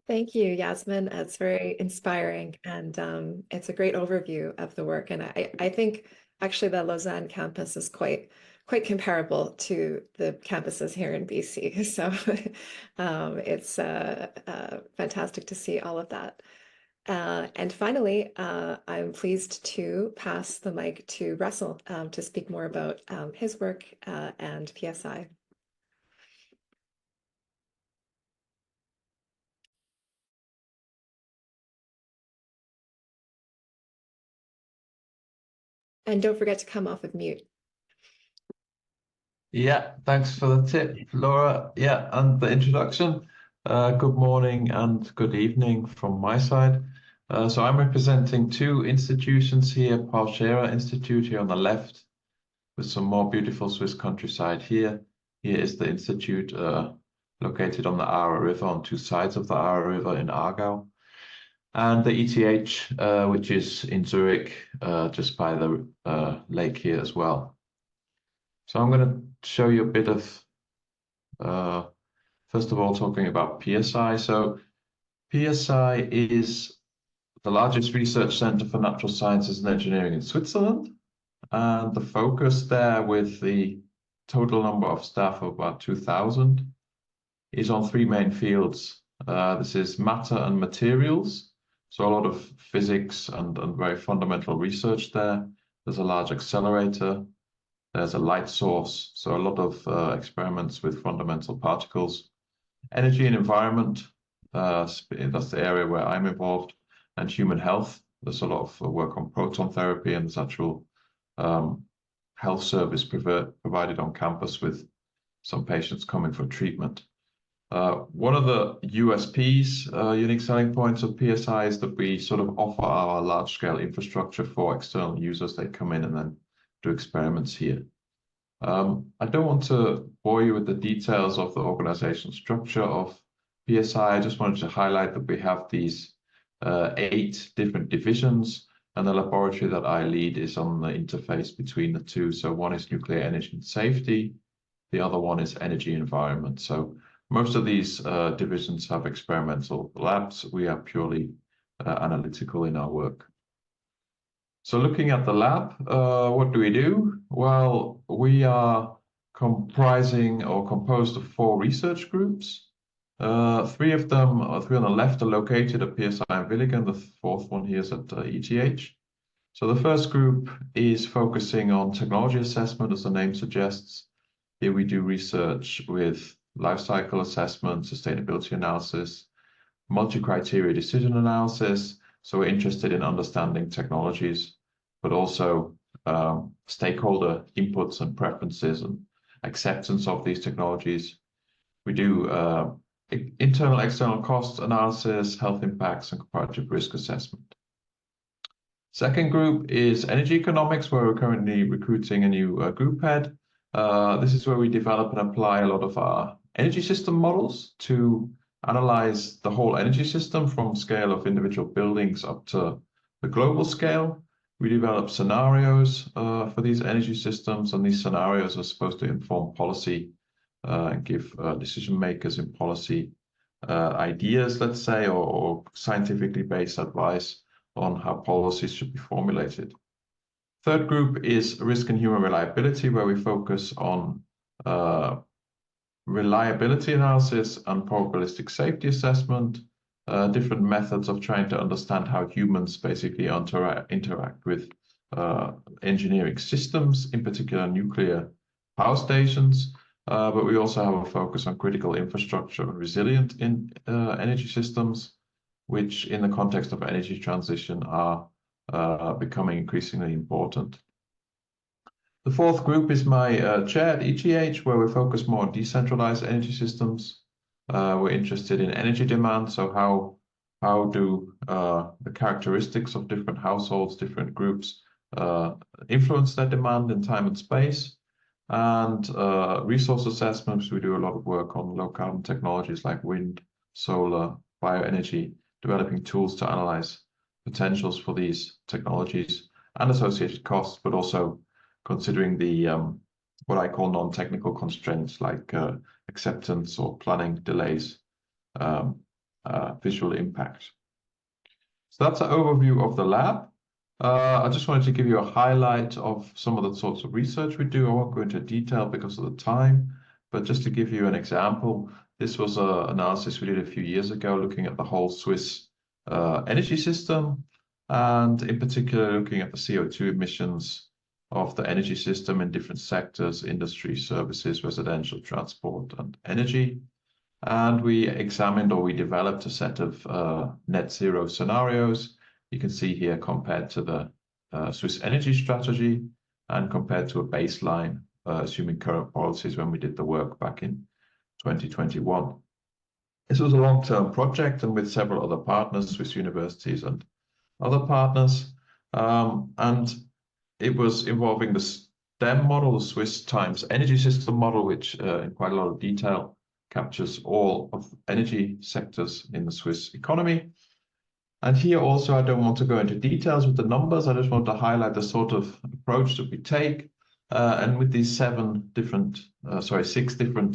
Thank you, Yasmin. It's very inspiring, and it's a great overview of the work. And I think actually the Lausanne campus is quite comparable to the campuses here in BC. So it's fantastic to see all of that. And finally, I'm pleased to pass the mic to Russell to speak more about his work and PSI. And don't forget to come off of mute. Yeah, thanks for the tip, Laura. Yeah, and the introduction. Good morning and good evening from my side. So I'm representing two institutions here, Palshera Institute here on the left, with some more beautiful Swiss countryside here. Here is the institute located on the Aare River, on two sides of the Aare River in Aargau. And the ETH, which is in Zurich, just by the lake here as well. So I'm going to show you a bit of, first of all, talking about PSI. So PSI is the largest research center for natural sciences and engineering in Switzerland. And the focus there, with the total number of staff of about 2,000, is on three main fields. This is matter and materials. So a lot of physics and very fundamental research there. There's a large accelerator. There's a light source. So a lot of experiments with fundamental particles. Energy and environment. That's the area where I'm involved. And human health. There's a lot of work on proton therapy, and there's actual health service provided on campus with some patients coming for treatment. One of the USPs, unique selling points of PSI, is that we sort of offer our large-scale infrastructure for external users. They come in and then do experiments here. I don't want to bore you with the details of the organizational structure of PSI. I just wanted to highlight that we have these 8 different divisions, and the laboratory that I lead is on the interface between the two. So one is nuclear energy and safety. The other one is energy environment. So most of these divisions have experimental labs. We are purely analytical in our work. So looking at the lab, what do we do? Well, we are comprising or composed of 4 research groups. 3 of them, 3 on the left, are located at PSI in Willigen. The 4th one here is at ETH. So the first group is focusing on technology assessment, as the name suggests. Here we do research with life cycle assessment, sustainability analysis, multi-criteria decision analysis. So we're interested in understanding technologies, but also stakeholder inputs and preferences and acceptance of these technologies. We do internal, external cost analysis, health impacts, and comparative risk assessment. Second group is energy economics, where we're currently recruiting a new group head. This is where we develop and apply a lot of our energy system models to analyze the whole energy system from scale of individual buildings up to the global scale. We develop scenarios for these energy systems, and these scenarios are supposed to inform policy and give decision makers in policy ideas, let's say, or scientifically based advice on how policies should be formulated. Third group is risk and human reliability, where we focus on reliability analysis and probabilistic safety assessment, different methods of trying to understand how humans basically interact with engineering systems, in particular nuclear power stations. But we also have a focus on critical infrastructure and resilient energy systems, which in the context of energy transition are becoming increasingly important. The 4th group is my chair at ETH, where we focus more on decentralized energy systems. We're interested in energy demand, so how do the characteristics of different households, different groups influence their demand in time and space. And resource assessments, we do a lot of work on low carbon technologies like wind, solar, bioenergy, developing tools to analyze potentials for these technologies and associated costs, but also considering the what I call non-technical constraints like acceptance or planning delays, visual impact. So that's an overview of the lab. I just wanted to give you a highlight of some of the sorts of research we do. I won't go into detail because of the time, but just to give you an example, this was an analysis we did a few years ago looking at the whole Swiss energy system, and in particular looking at the CO2 emissions of the energy system in different sectors: industry, services, residential, transport, and energy. And we examined, or we developed, a set of net zero scenarios. You can see here compared to the Swiss energy strategy and compared to a baseline, assuming current policies when we did the work back in 2021. This was a long-term project and with several other partners, Swiss universities and other partners. And it was involving the STEM model, the Swiss Times Energy System model, which in quite a lot of detail captures all of energy sectors in the Swiss economy. And here also, I don't want to go into details with the numbers. I just want to highlight the sort of approach that we take. And with these 6 different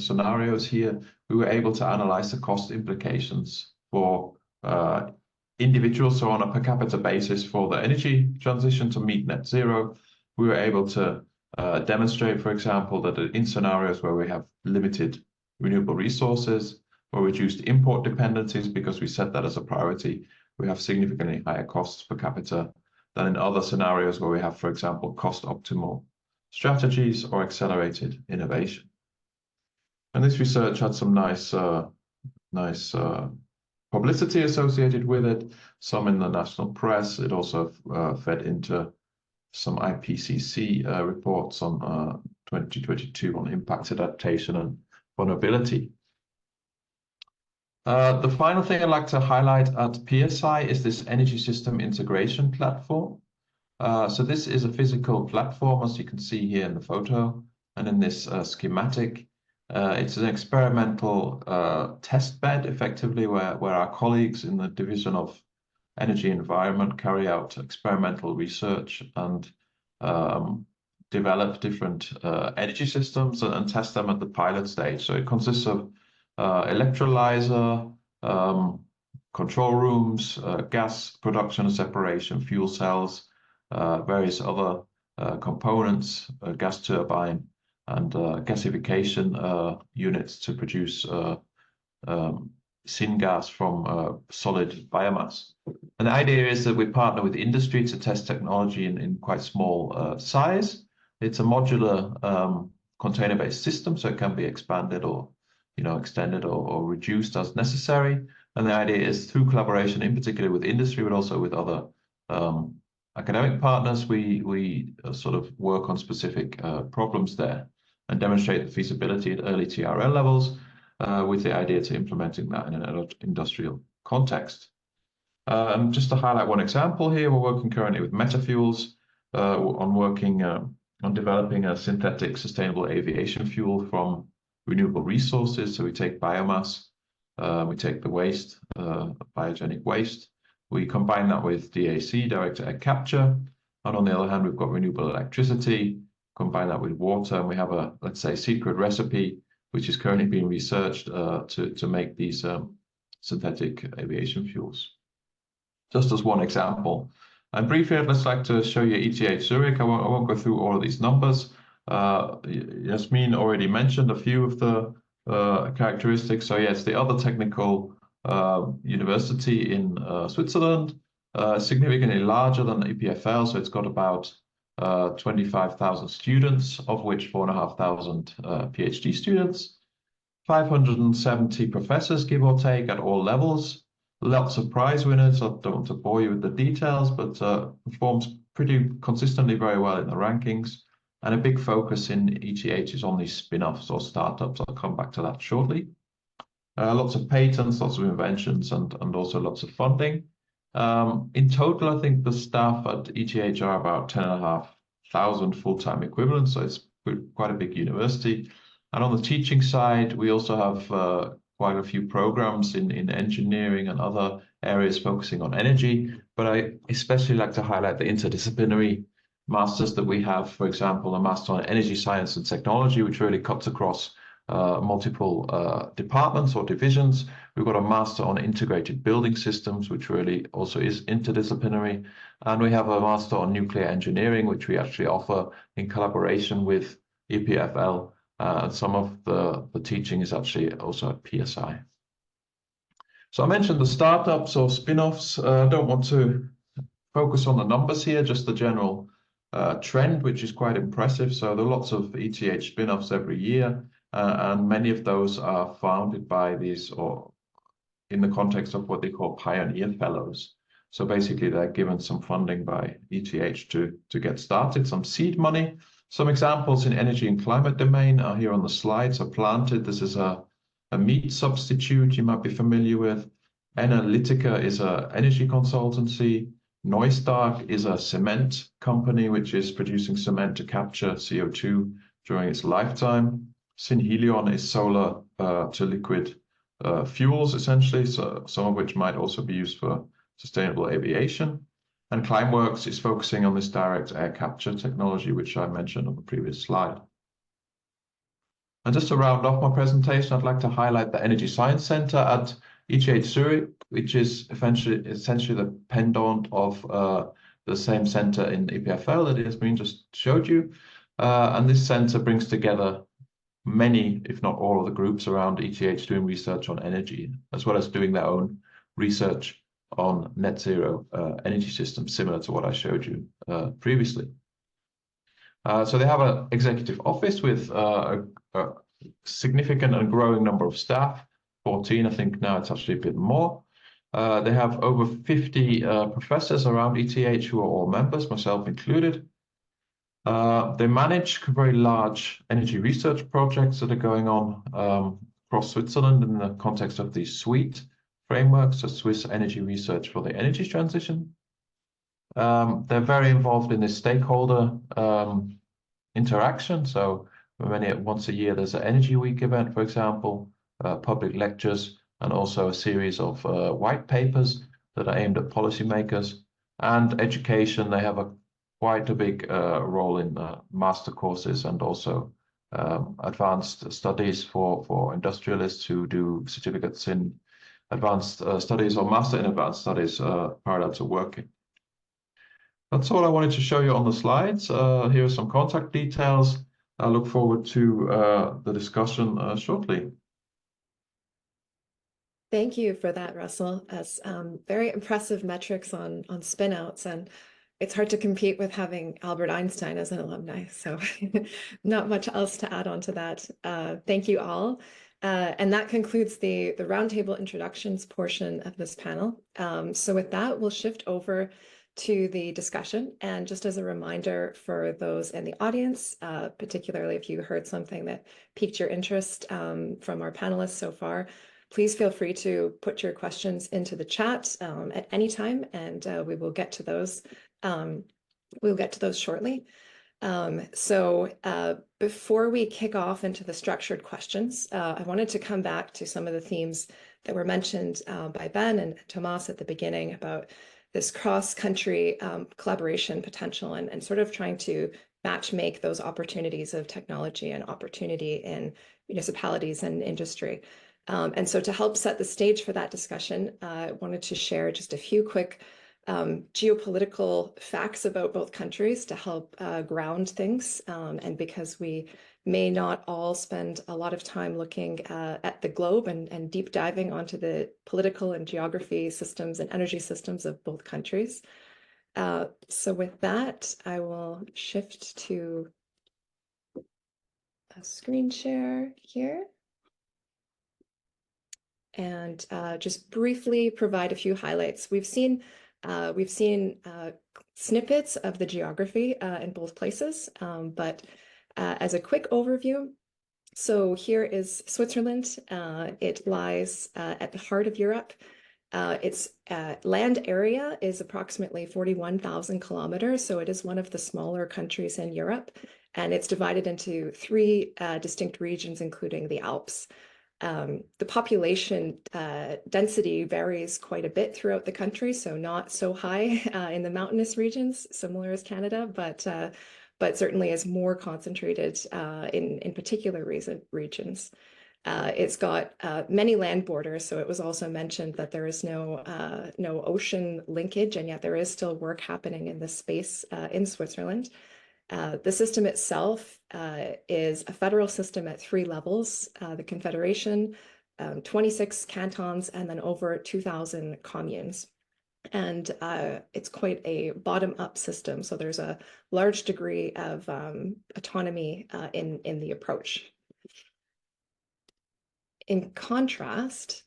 scenarios here, we were able to analyze the cost implications for individuals. So on a per capita basis for the energy transition to meet net zero, we were able to demonstrate, for example, that in scenarios where we have limited renewable resources or reduced import dependencies, because we set that as a priority, we have significantly higher costs per capita than in other scenarios where we have, for example, cost optimal strategies or accelerated innovation. And this research had some nice publicity associated with it, some in the national press. It also fed into some IPCC reports on 2022 on impact adaptation and vulnerability. The final thing I'd like to highlight at PSI is this energy system integration platform. So this is a physical platform, as you can see here in the photo and in this schematic. It's an experimental test bed, effectively, where our colleagues in the Division of Energy Environment carry out experimental research and develop different energy systems and test them at the pilot stage. So it consists of electrolyzer, control rooms, gas production and separation, fuel cells, various other components, gas turbine, and gasification units to produce syngas from solid biomass. And the idea is that we partner with industry to test technology in quite small size. It's a modular container-based system, so it can be expanded or extended or reduced as necessary. And the idea is through collaboration, in particular with industry, but also with other academic partners, we sort of work on specific problems there and demonstrate the feasibility at early TRL levels with the idea to implementing that in an industrial context. And just to highlight one example here, we're working currently with Metafuels on developing a synthetic sustainable aviation fuel from renewable resources. So we take biomass, we take the waste, biogenic waste, we combine that with DAC, direct air capture, and on the other hand, we've got renewable electricity, combine that with water, and we have a, let's say, secret recipe, which is currently being researched to make these synthetic aviation fuels. Just as one example. And briefly, I'd just like to show you ETH Zurich. I won't go through all of these numbers. Yasmin already mentioned a few of the characteristics. So yes, the other technical university in Switzerland, significantly larger than EPFL. So it's got about 25,000 students, of which 4,500 PhD students, 570 professors, give or take, at all levels. Lots of prize winners. I don't want to bore you with the details, but performs pretty consistently very well in the rankings. And a big focus in ETH is on these spin-offs or startups. I'll come back to that shortly. Lots of patents, lots of inventions, and also lots of funding. In total, I think the staff at ETH are about 10,500 full-time equivalents, so it's quite a big university. And on the teaching side, we also have quite a few programs in engineering and other areas focusing on energy. But I especially like to highlight the interdisciplinary masters that we have. For example, a master on energy science and technology, which really cuts across multiple departments or divisions. We've got a master on integrated building systems, which really also is interdisciplinary. And we have a master on nuclear engineering, which we actually offer in collaboration with EPFL. And some of the teaching is actually also at PSI. So I mentioned the startups or spin-offs. I don't want to focus on the numbers here, just the general trend, which is quite impressive. So there are lots of ETH spin-offs every year, and many of those are founded by these, or in the context of what they call pioneer fellows. So basically, they're given some funding by ETH to get started, some seed money. Some examples in energy and climate domain are here on the slide. So Planted, this is a a meat substitute you might be familiar with. Analytica is an energy consultancy. Neustark is a cement company which is producing cement to capture CO2 during its lifetime. Synhelion is solar to liquid fuels, essentially, so some of which might also be used for sustainable aviation. And Climeworks is focusing on this direct air capture technology, which I mentioned on the previous slide. And just to round off my presentation, I'd like to highlight the Energy Science Center at ETH Zurich, which is essentially the pendant of the same center in EPFL that Yasmin just showed you. And this center brings together many, if not all, of the groups around ETH doing research on energy, as well as doing their own research on net zero energy systems, similar to what I showed you previously. So they have an executive office with a significant and growing number of staff, 14, I think now it's actually a bit more. They have over 50 professors around ETH who are all members, myself included. They manage very large energy research projects that are going on across Switzerland in the context of the SWEET framework, so Swiss Energy Research for the Energy Transition. They're very involved in this stakeholder interaction. So once a year, there's an Energy Week event, for example, public lectures, and also a series of white papers that are aimed at policymakers. And education, they have quite a big role in master courses and also advanced studies for industrialists who do certificates in advanced studies or master in advanced studies parallel to working. That's all I wanted to show you on the slides. Here are some contact details. I look forward to the discussion shortly. Thank you for that, Russell. As very impressive metrics on spinouts, and it's hard to compete with having Albert Einstein as an alumni. So not much else to add on to that. Thank you all. And that concludes the roundtable introductions portion of this panel. So with that, we'll shift over to the discussion. And just as a reminder for those in the audience, particularly if you heard something that piqued your interest from our panelists so far, please feel free to put your questions into the chat at any time, and we will get to those. We'll get to those shortly. So before we kick off into the structured questions, I wanted to come back to some of the themes that were mentioned by Ben and Tomas at the beginning about this cross-country collaboration potential and sort of trying to match make those opportunities of technology and opportunity in municipalities and industry. And so to help set the stage for that discussion, I wanted to share just a few quick geopolitical facts about both countries to help ground things. And because we may not all spend a lot of time looking at the globe and deep diving onto the political and geography systems and energy systems of both countries. So with that, I will shift to a screen share here. And just briefly provide a few highlights. We've seen snippets of the geography in both places, but as a quick overview, so here is Switzerland. It lies at the heart of Europe. Its land area is approximately 41,000 kilometers, so it is one of the smaller countries in Europe, and it's divided into three distinct regions, including the Alps. The population density varies quite a bit throughout the country, so not so high in the mountainous regions, similar as Canada, but certainly is more concentrated in particular regions. It's got many land borders, so it was also mentioned that there is no ocean linkage, and yet there is still work happening in this space in Switzerland. The system itself is a federal system at 3 levels, the Confederation, 26 cantons, and then over 2,000 communes. And it's quite a bottom-up system, so there's a large degree of autonomy in the approach. In contrast,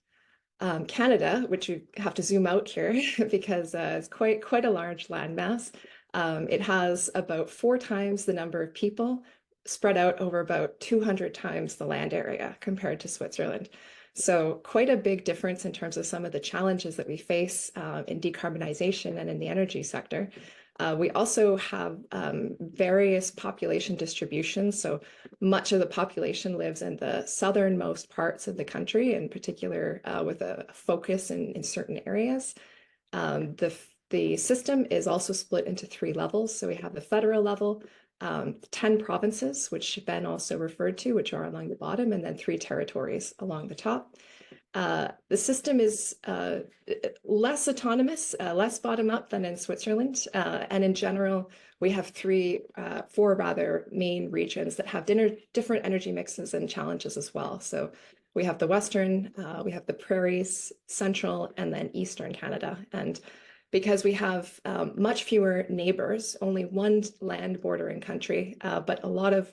Canada, which you have to zoom out here because it's quite a large landmass. It has about 4 times the number of people, spread out over about 200 times the land area compared to Switzerland. So quite a big difference in terms of some of the challenges that we face in decarbonization and in the energy sector. We also have various population distributions. So much of the population lives in the southernmost parts of the country, in particular with a focus in certain areas. The system is also split into 3 levels. So we have the federal level, 10 provinces, which Ben also referred to, which are along the bottom, and then 3 territories along the top. The system is less autonomous, less bottom-up than in Switzerland. And in general, we have 4 rather main regions that have different energy mixes and challenges as well. So we have the Western, we have the Prairies, Central, and then Eastern Canada. And because we have much fewer neighbors, only 1 land bordering country, but a lot of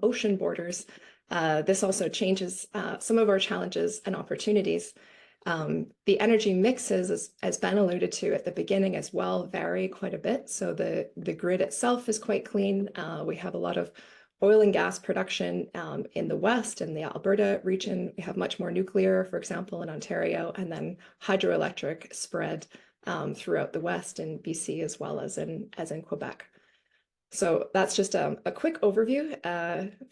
ocean borders, this also changes some of our challenges and opportunities. The energy mixes, as Ben alluded to at the beginning as well, vary quite a bit. So the grid itself is quite clean. We have a lot of oil and gas production in the West and the Alberta region. We have much more nuclear, for example, in Ontario, and then hydroelectric spread throughout the West in BC as well as in Quebec. So that's just a quick overview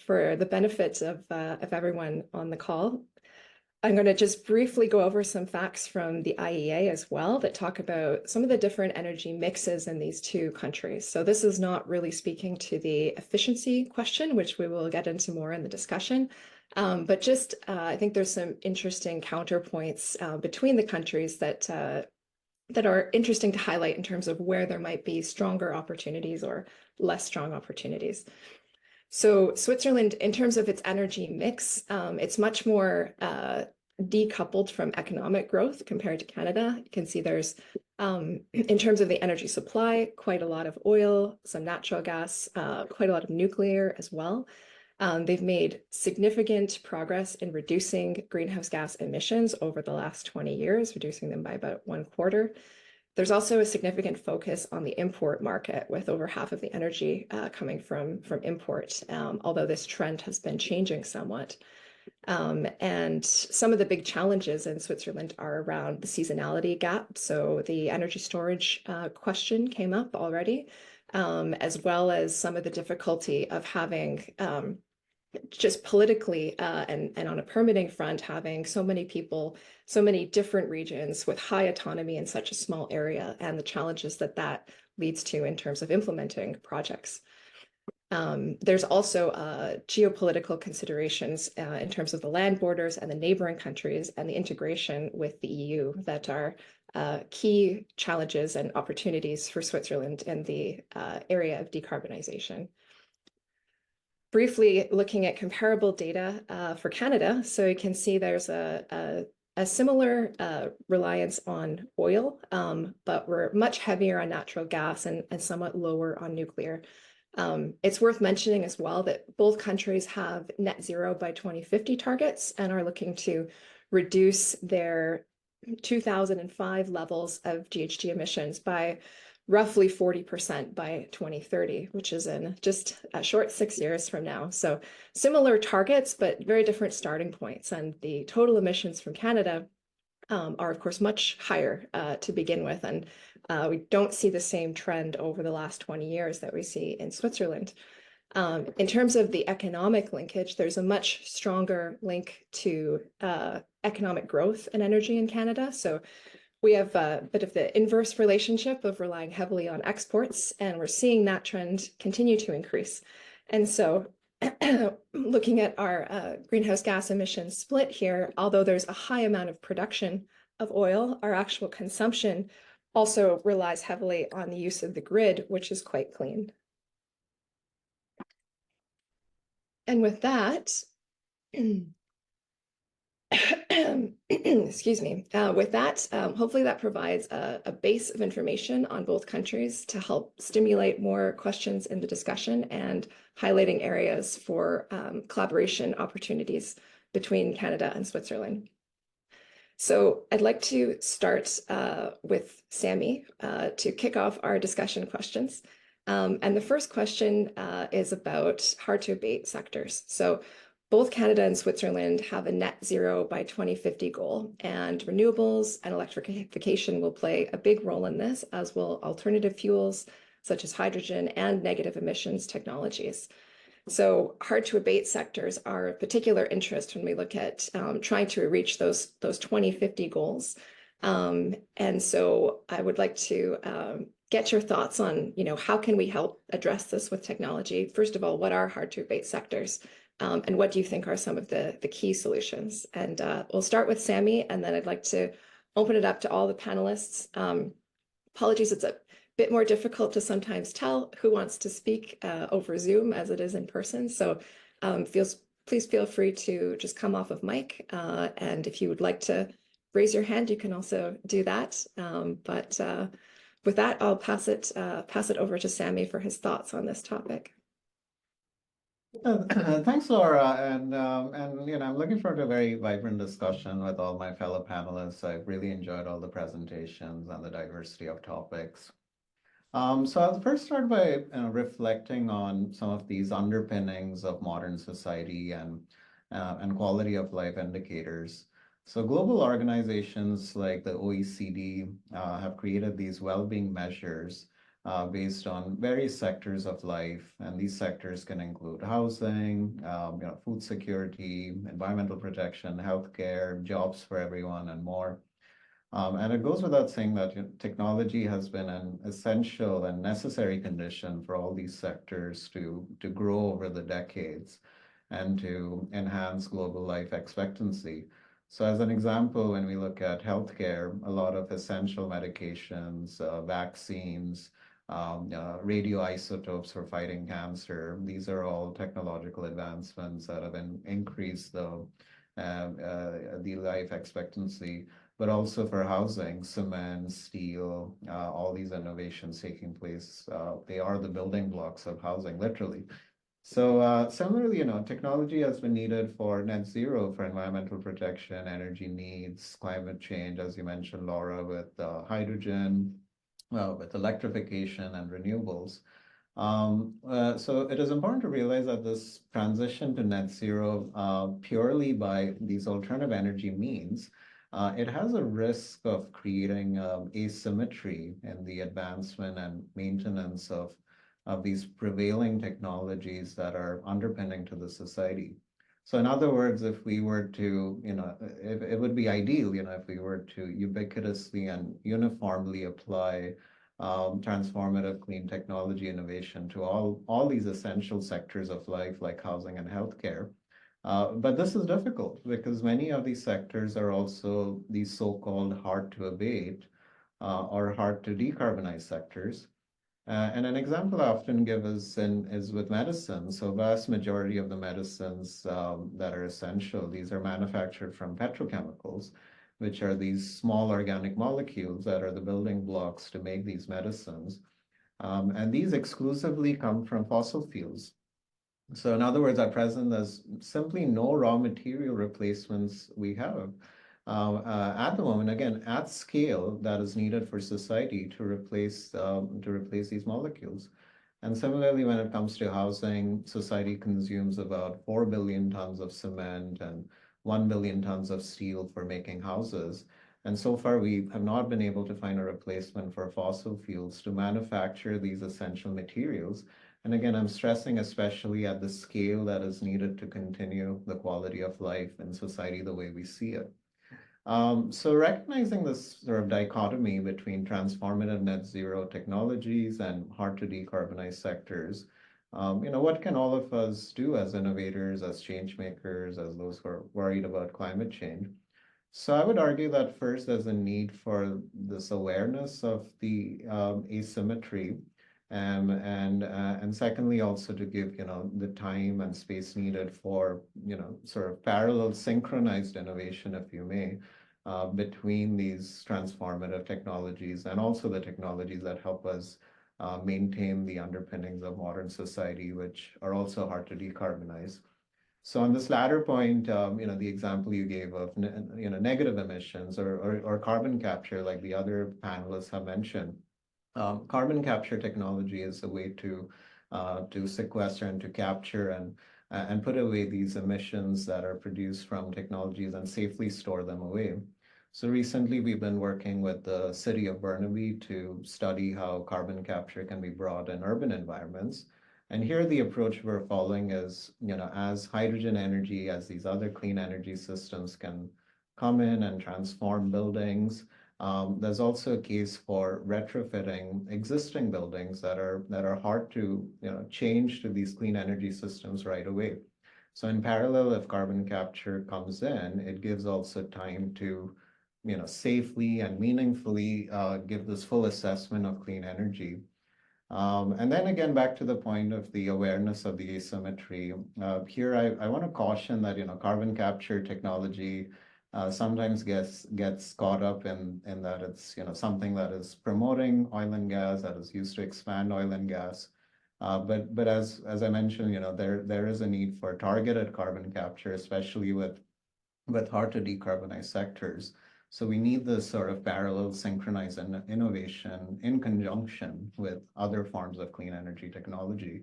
for the benefit of everyone on the call. I'm going to just briefly go over some facts from the IEA as well that talk about some of the different energy mixes in these 2 countries. So this is not really speaking to the efficiency question, which we will get into more in the discussion. But just I think there's some interesting counterpoints between the countries that are interesting to highlight in terms of where there might be stronger opportunities or less strong opportunities. So Switzerland, in terms of its energy mix, it's much more decoupled from economic growth compared to Canada. You can see there's, in terms of the energy supply, quite a lot of oil, some natural gas, quite a lot of nuclear as well. They've made significant progress in reducing greenhouse gas emissions over the last 20 years, reducing them by about 1/4. There's also a significant focus on the import market, with over half of the energy coming from import, although this trend has been changing somewhat. And some of the big challenges in Switzerland are around the seasonality gap. So the energy storage question came up already, as well as some of the difficulty of having just politically and on a permitting front, having so many people, so many different regions with high autonomy in such a small area, and the challenges that leads to in terms of implementing projects. There's also geopolitical considerations in terms of the land borders and the neighboring countries and the integration with the EU that are key challenges and opportunities for Switzerland in the area of decarbonization. Briefly looking at comparable data for Canada, so you can see there's a similar reliance on oil, but we're much heavier on natural gas and somewhat lower on nuclear. It's worth mentioning as well that both countries have net zero by 2050 targets and are looking to reduce their 2005 levels of GHG emissions by roughly 40% by 2030, which is in just a short 6 years from now. So similar targets, but very different starting points. And the total emissions from Canada are, of course, much higher to begin with. And we don't see the same trend over the last 20 years that we see in Switzerland. In terms of the economic linkage, there's a much stronger link to economic growth and energy in Canada. So we have a bit of the inverse relationship of relying heavily on exports, and we're seeing that trend continue to increase. And so looking at our greenhouse gas emissions split here, although there's a high amount of production of oil, our actual consumption also relies heavily on the use of the grid, which is quite clean. And with that, excuse me, with that, hopefully that provides a base of information on both countries to help stimulate more questions in the discussion and highlighting areas for collaboration opportunities between Canada and Switzerland. So I'd like to start with Sammy to kick off our discussion questions. And the first question is about hard to abate sectors. So both Canada and Switzerland have a net zero by 2050 goal, and renewables and electrification will play a big role in this, as will alternative fuels such as hydrogen and negative emissions technologies. So hard to abate sectors are of particular interest when we look at trying to reach those 2050 goals. And so I would like to get your thoughts on, how can we help address this with technology? First of all, what are hard to abate sectors? And what do you think are some of the key solutions? And we'll start with Sammy, and then I'd like to open it up to all the panelists. Apologies, it's a bit more difficult to sometimes tell who wants to speak over Zoom as it is in person. So please feel free to just come off of mic. And if you would like to raise your hand, you can also do that. But with that, I'll pass it over to Sammy for his thoughts on this topic. Thanks, Laura, and I'm looking forward to a very vibrant discussion with all my fellow panelists. I've really enjoyed all the presentations and the diversity of topics. So I'll first start by reflecting on some of these underpinnings of modern society and quality of life indicators. So global organizations like the OECD have created these well-being measures based on various sectors of life, and these sectors can include housing, food security, environmental protection, healthcare, jobs for everyone, and more. And it goes without saying that technology has been an essential and necessary condition for all these sectors to grow over the decades and to enhance global life expectancy. So as an example, when we look at healthcare, a lot of essential medications, vaccines, radioisotopes for fighting cancer, these are all technological advancements that have increased the life expectancy. But also for housing, cement, steel, all these innovations taking place, they are the building blocks of housing, literally. So similarly, technology has been needed for net zero, for environmental protection, energy needs, climate change, as you mentioned, Laura, with hydrogen, with electrification and renewables. So it is important to realize that this transition to net zero purely by these alternative energy means, it has a risk of creating asymmetry in the advancement and maintenance of these prevailing technologies that are underpinning to the society. So in other words, if we were to, it would be ideal, if we were to ubiquitously and uniformly apply transformative clean technology innovation to all these essential sectors of life like housing and healthcare. But this is difficult because many of these sectors are also these so-called hard to abate or hard to decarbonize sectors. And an example I often give is with medicine. So vast majority of the medicines that are essential, these are manufactured from petrochemicals, which are these small organic molecules that are the building blocks to make these medicines. And these exclusively come from fossil fuels. So in other words, at present, there's simply no raw material replacements we have at the moment, again, at scale that is needed for society to replace these molecules. And similarly, when it comes to housing, society consumes about 4 billion tons of cement and 1 billion tons of steel for making houses. And so far, we have not been able to find a replacement for fossil fuels to manufacture these essential materials. And again, I'm stressing especially at the scale that is needed to continue the quality of life in society the way we see it. So recognizing this sort of dichotomy between transformative net zero technologies and hard to decarbonize sectors, what can all of us do as innovators, as change makers, as those who are worried about climate change? So I would argue that first there's a need for this awareness of the asymmetry, and secondly also to give the time and space needed for sort of parallel synchronized innovation, if you may, between these transformative technologies and also the technologies that help us maintain the underpinnings of modern society, which are also hard to decarbonize. So on this latter point, the example you gave of negative emissions or carbon capture, like the other panelists have mentioned, Carbon capture technology is a way to sequester and to capture and put away these emissions that are produced from technologies and safely store them away. So recently, we've been working with the city of Burnaby to study how carbon capture can be brought in urban environments. And here, the approach we're following is, as hydrogen energy, as these other clean energy systems can come in and transform buildings, there's also a case for retrofitting existing buildings that are hard to change to these clean energy systems right away. So in parallel, if carbon capture comes in, it gives also time to safely and meaningfully give this full assessment of clean energy. And then again, back to the point of the awareness of the asymmetry. Here, I want to caution that carbon capture technology sometimes gets caught up in that it's something that is promoting oil and gas, that is used to expand oil and gas. But as I mentioned, there is a need for targeted carbon capture, especially with hard to decarbonize sectors. So we need this sort of parallel synchronized innovation in conjunction with other forms of clean energy technology.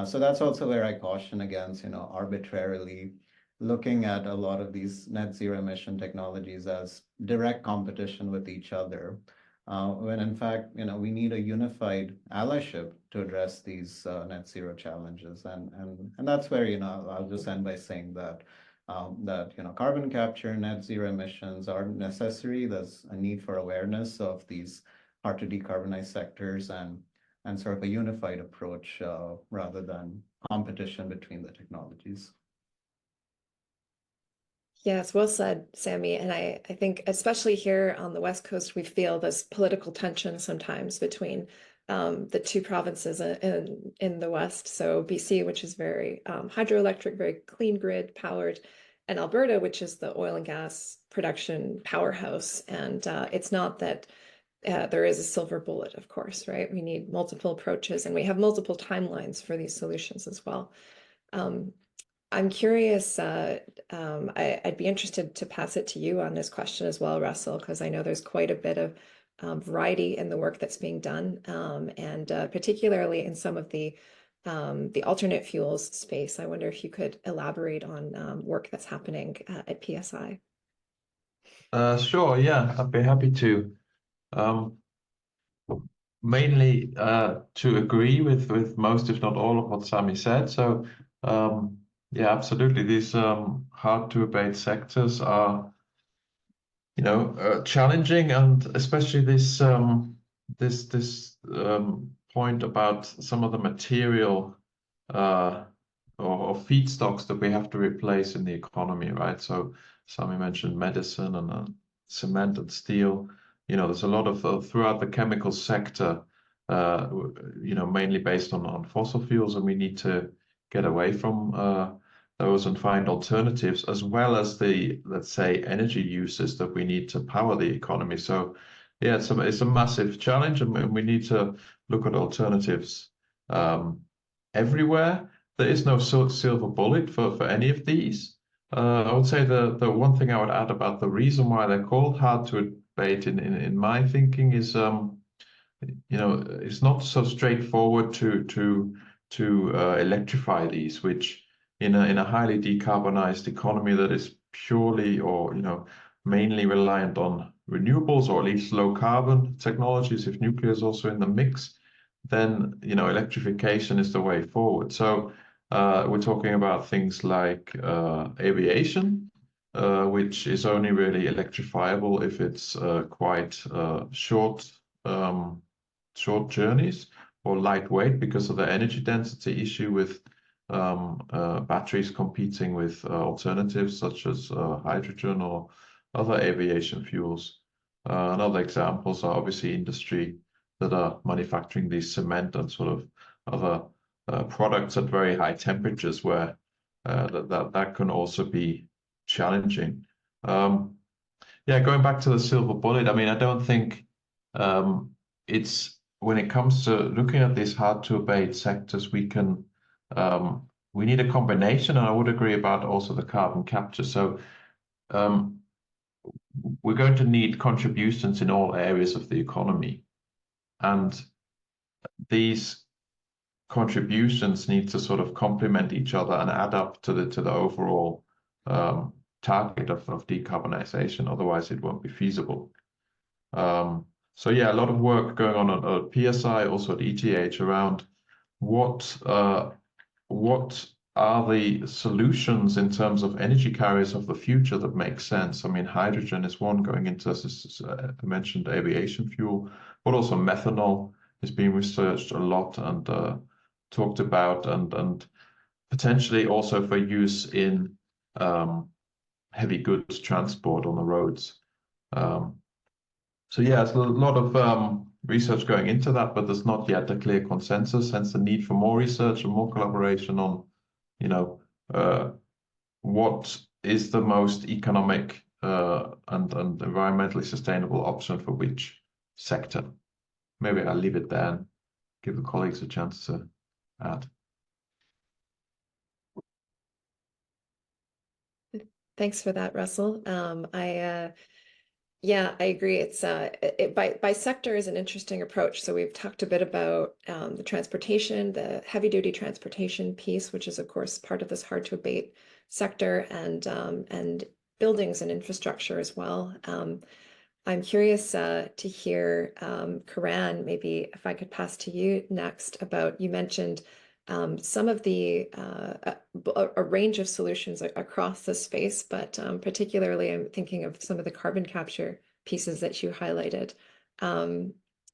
So that's also where I caution against arbitrarily looking at a lot of these net zero emission technologies as direct competition with each other, when in fact, we need a unified allyship to address these net zero challenges. And that's where, I'll just end by saying that, carbon capture, net zero emissions are necessary. There's a need for awareness of these hard to decarbonize sectors and sort of a unified approach rather than competition between the technologies. Yes, well said, Sammy. And I think especially here on the West Coast, we feel this political tension sometimes between the two provinces in the West. So BC, which is very hydroelectric, very clean grid powered, and Alberta, which is the oil and gas production powerhouse. And it's not that there is a silver bullet, of course, right? We need multiple approaches and we have multiple timelines for these solutions as well. I'm curious, I'd be interested to pass it to you on this question as well, Russell, because I know there's quite a bit of variety in the work that's being done, and particularly in some of the alternate fuels space. I wonder if you could elaborate on work that's happening at PSI. Sure, yeah, I'd be happy to. Mainly to agree with most, if not all, of what Sammy said. So yeah, absolutely. These hard to abate sectors are, challenging, and especially this point about some of the material or feedstocks that we have to replace in the economy, right? So Sammy mentioned medicine and cement and steel. There's a lot of throughout the chemical sector, mainly based on fossil fuels, and we need to get away from those and find alternatives, as well as the, let's say, energy uses that we need to power the economy. So yeah, it's a massive challenge, and we need to look at alternatives everywhere. There is no silver bullet for any of these. I would say the one thing I would add about the reason why they're called hard to abate in my thinking is it's not so straightforward to electrify these, which in a highly decarbonized economy that is purely or mainly reliant on renewables, or at least low carbon technologies, if nuclear is also in the mix, then electrification is the way forward. So we're talking about things like aviation, which is only really electrifiable if it's quite short journeys, or lightweight because of the energy density issue with batteries competing with alternatives such as hydrogen or other aviation fuels. And other examples are obviously industry that are manufacturing these cement and sort of other products at very high temperatures, where that can also be challenging. Yeah, going back to the silver bullet, I mean, I don't think it's, when it comes to looking at these hard to abate sectors, we need a combination, and I would agree about also the carbon capture. So we're going to need contributions in all areas of the economy. and these contributions need to sort of complement each other and add up to the overall target of decarbonization. Otherwise, it won't be feasible. So yeah, a lot of work going on at PSI, also at ETH, around what are the solutions in terms of energy carriers of the future that make sense. I mean, hydrogen is one, going into, as I mentioned, aviation fuel, but also methanol is being researched a lot and talked about, and potentially also for use in heavy goods transport on the roads. So yeah, it's a lot of research going into that, but there's not yet a clear consensus, hence the need for more research and more collaboration on, you know, what is the most economic and environmentally sustainable option for which sector. Maybe I'll leave it there and give the colleagues a chance to add. Thanks for that, Russell. Yeah, I agree. It's by sector is an interesting approach. So we've talked a bit about the transportation, the heavy duty transportation piece, which is of course part of this hard to abate sector, and buildings and infrastructure as well. I'm curious to hear, Karan, maybe if I could pass to you next about, you mentioned some of the a range of solutions across the space, but particularly I'm thinking of some of the carbon capture pieces that you highlighted.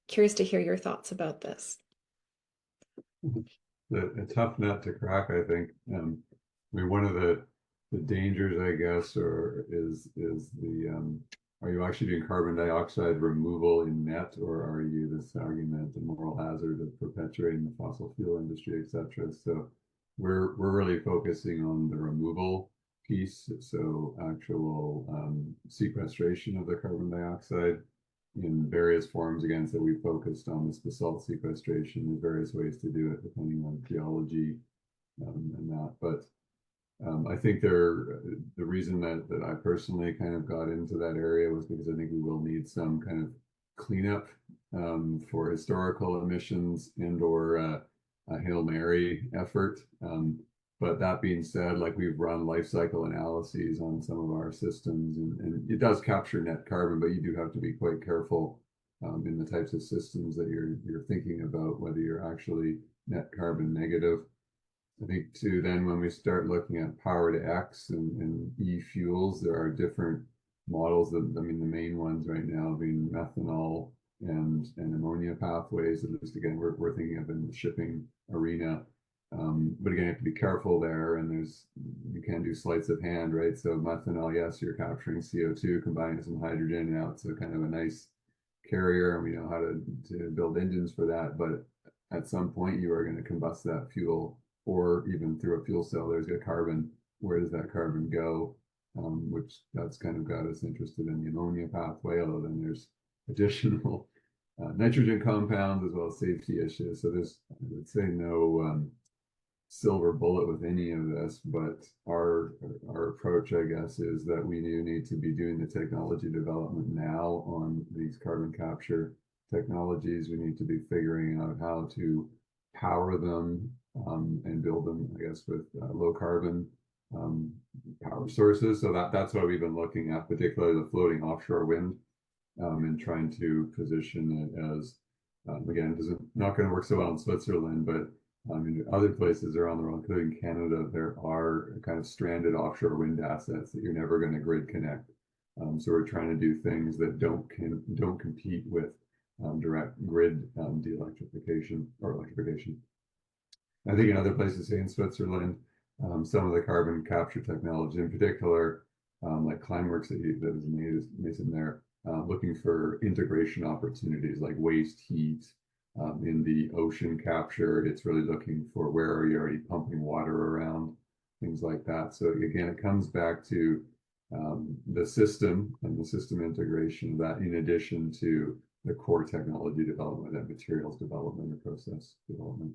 Curious to hear your thoughts about this. A tough nut to crack, I think. I mean, one of the dangers, I guess, is the are you actually doing carbon dioxide removal in net, or are you this argument, the moral hazard of perpetuating the fossil fuel industry, etc.? So we're really focusing on the removal piece, so actual sequestration of the carbon dioxide in various forms. Again, so we focused on this basalt sequestration. There's various ways to do it depending on geology and that, but I think the reason that I personally kind of got into that area was because I think we will need some kind of cleanup for historical emissions and or a Hail Mary effort. But that being said, like, we've run life cycle analyses on some of our systems, and it does capture net carbon, but you do have to be quite careful in the types of systems that you're thinking about, whether you're actually net carbon negative. I think too, then when we start looking at power to X and e-fuels, there are different models. I mean, the main ones right now being methanol and ammonia pathways. At least again, we're thinking of in the shipping arena. But again, you have to be careful there, and you can do sleights of hand, right? So methanol, yes, you're capturing CO2, combining with some hydrogen out, so kind of a nice carrier, and we know how to build engines for that. But at some point, you are going to combust that fuel, or even through a fuel cell, there's a carbon. Where does that carbon go? Which that's kind of got us interested in the ammonia pathway, although then there's additional nitrogen compounds as well as safety issues. So there's, I would say, no silver bullet with any of this, but our approach, I guess, is that we do need to be doing the technology development now on these carbon capture technologies. We need to be figuring out how to power them and build them, I guess, with low carbon power sources. So that's what we've been looking at, particularly the floating offshore wind, and trying to position it as, again, not going to work so well in Switzerland, but in other places around the world, including Canada, there are kind of stranded offshore wind assets that you're never going to grid connect. So we're trying to do things that don't compete with direct grid de-electrification or electrification. I think in other places, say in Switzerland, some of the carbon capture technology, in particular, like Climeworks that is amazing there, looking for integration opportunities like waste heat in the ocean capture. It's really looking for where are you already pumping water around, things like that. So again, it comes back to the system and the system integration of that, in addition to the core technology development and materials development or process development.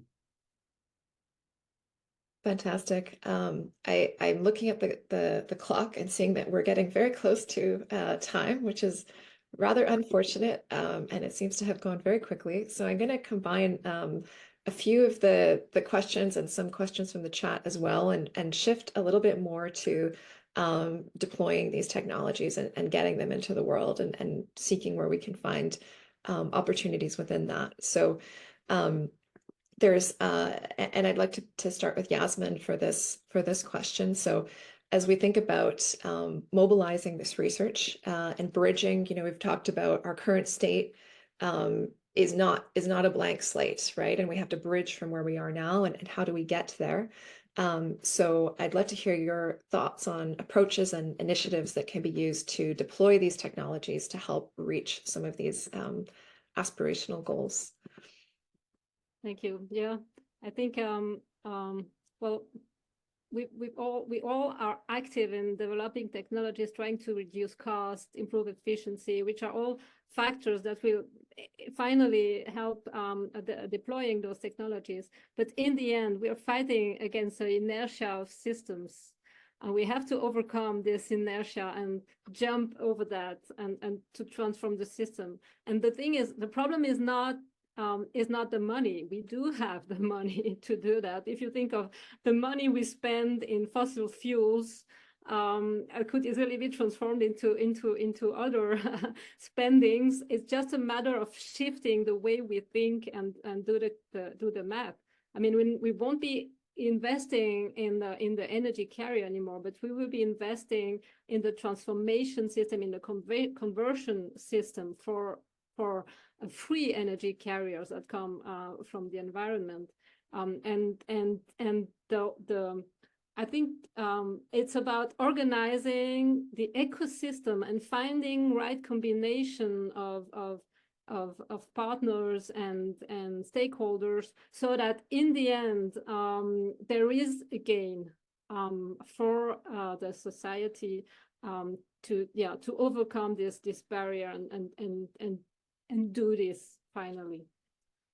Fantastic. I'm looking at the clock and seeing that we're getting very close to time, which is rather unfortunate, and it seems to have gone very quickly. So I'm going to combine a few of the questions and some questions from the chat as well, and shift a little bit more to deploying these technologies and getting them into the world, and seeking where we can find opportunities within that. So there's and I'd like to start with Yasmin for this question. So as we think about mobilizing this research and bridging, we've talked about our current state is not a blank slate, right? And we have to bridge from where we are now, and how do we get there? So I'd love to hear your thoughts on approaches and initiatives that can be used to deploy these technologies to help reach some of these aspirational goals. Thank you. Yeah, I think well, we all are active in developing technologies, trying to reduce cost, improve efficiency, which are all factors that will finally help deploying those technologies. But in the end, we are fighting against the inertia of systems. And we have to overcome this inertia and jump over that, and to transform the system. And the thing is, the problem is not the money. We do have the money to do that. If you think of the money we spend in fossil fuels, it could easily be transformed into other spendings. It's just a matter of shifting the way we think and do the math. I mean, we won't be investing in the energy carrier anymore, but we will be investing in the transformation system, in the conversion system for free energy carriers that come from the environment, I think it's about organizing the ecosystem and finding right combination of partners and stakeholders, so that in the end there is a gain for the society to overcome this barrier and do this finally.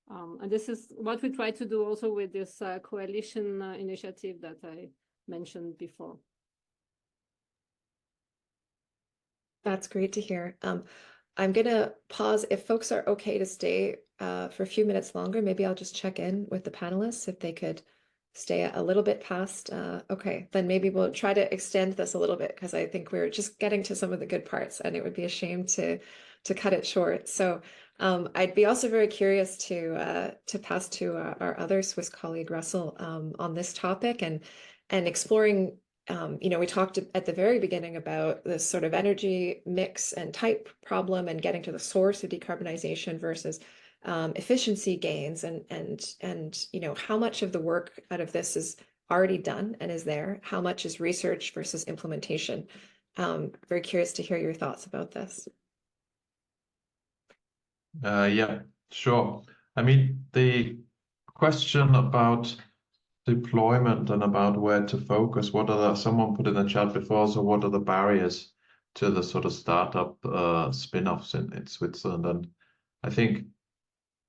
And this is what we try to do also with this coalition initiative that I mentioned before. That's great to hear. I'm going to pause. If folks are okay to stay for a few minutes longer, maybe I'll just check in with the panelists if they could stay a little bit past. Okay, then maybe we'll try to extend this a little bit, because I think we're just getting to some of the good parts, and it would be a shame to cut it short. So I'd be also very curious to pass to our other Swiss colleague, Russell, on this topic, and exploring, we talked at the very beginning about this sort of energy mix and type problem, and getting to the source of decarbonization versus efficiency gains, and how much of the work out of this is already done and is there, how much is research versus implementation. Very curious to hear your thoughts about this. Yeah, sure. I mean, the question about deployment and about where to focus, someone put in the chat before, so what are the barriers to the sort of startup spin-offs in Switzerland? And I think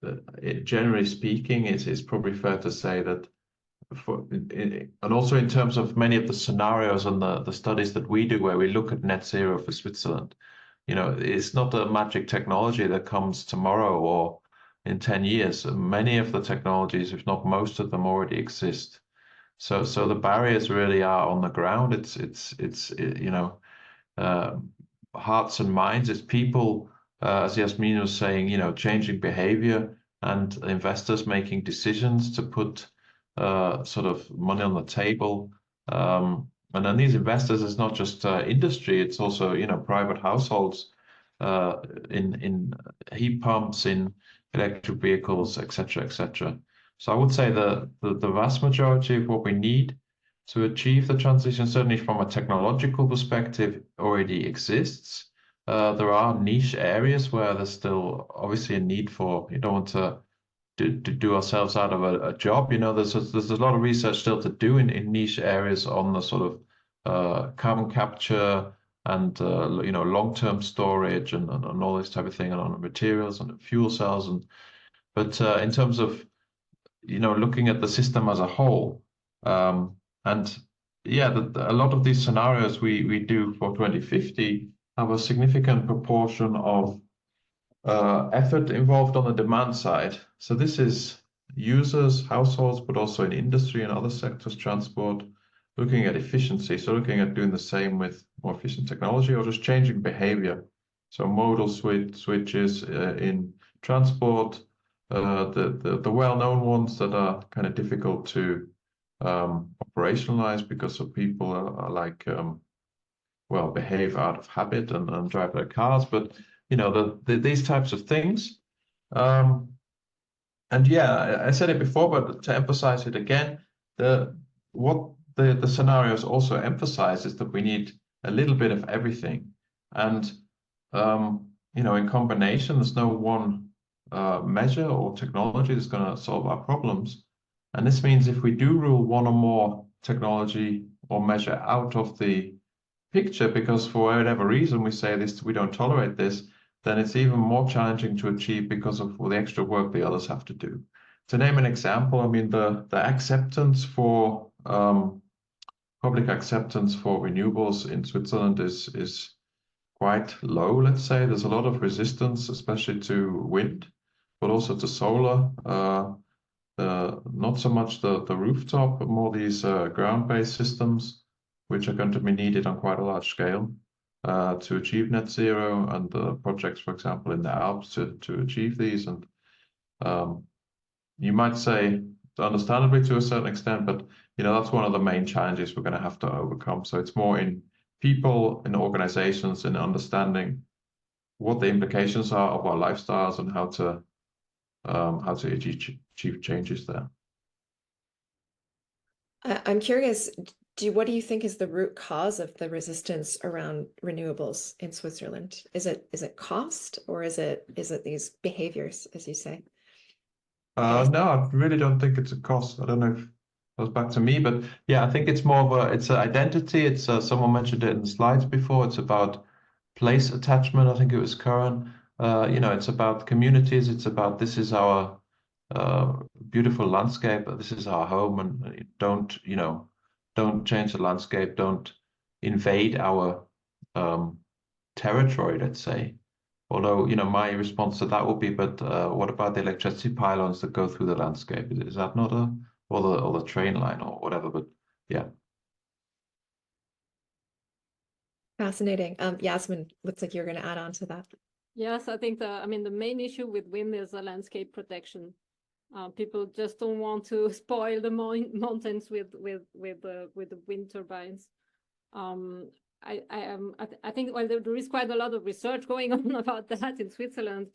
that generally speaking, it's probably fair to say that and also in terms of many of the scenarios and the studies that we do, where we look at net zero for Switzerland, it's not a magic technology that comes tomorrow or in 10 years. Many of the technologies, if not most of them, already exist. So the barriers really are on the ground. It's hearts and minds. It's people, as Yasmin was saying, changing behavior, and investors making decisions to put sort of money on the table. And then these investors is not just industry, it's also, private households in heat pumps, in electric vehicles, etc., etc. So I would say the vast majority of what we need to achieve the transition, certainly from a technological perspective, already exists. There are niche areas where there's still obviously a need for, you don't want to do ourselves out of a job. There's a lot of research still to do in niche areas on the sort of carbon capture and long-term storage and all this type of thing, and on materials and fuel cells. But in terms of looking at the system as a whole, and yeah, a lot of these scenarios we do for 2050 have a significant proportion of effort involved on the demand side. So this is users, households, but also in industry and other sectors, transport, looking at efficiency. So looking at doing the same with more efficient technology or just changing behavior. So modal switches in transport, the well-known ones that are kind of difficult to operationalize because of people are like, well, behave out of habit and drive their cars. But you know, these types of things. And yeah, I said it before, but to emphasize it again, what the scenarios also emphasize is that we need a little bit of everything. And you know, in combination, there's no one measure or technology that's going to solve our problems. And this means if we do rule one or more technology or measure out of the picture because for whatever reason we say this, we don't tolerate this, then it's even more challenging to achieve because of the extra work the others have to do. To name an example, I mean, the acceptance for public acceptance for renewables in Switzerland is quite low, let's say. There's a lot of resistance, especially to wind, but also to solar. Not so much the rooftop, but more these ground-based systems, which are going to be needed on quite a large scale to achieve net zero, and the projects, for example, in the Alps to achieve these. And you might say, understandably to a certain extent, but you know, that's one of the main challenges we're going to have to overcome. So it's more in people, in organizations, in understanding what the implications are of our lifestyles and how to achieve changes there. I'm curious, what do you think is the root cause of the resistance around renewables in Switzerland? Is it cost, or is it these behaviors, as you say? No, I really don't think it's a cost. I don't know if it goes back to me, but yeah, I think it's more of it's an identity. It's someone mentioned it in the slides before. It's about place attachment. I think it was Karen. You know, it's about communities. It's about this is our beautiful landscape. This is our home, and don't change the landscape. Don't invade our territory, let's say. Although, you know, my response to that would be, but what about the electricity pylons that go through the landscape? Is that not or the train line or whatever? But yeah. Fascinating. Yasmin, looks like you're going to add on to that. Yes, I think the main issue with wind is the landscape protection. People just don't want to spoil the mountains with the wind turbines. I think there is quite a lot of research going on about that in Switzerland.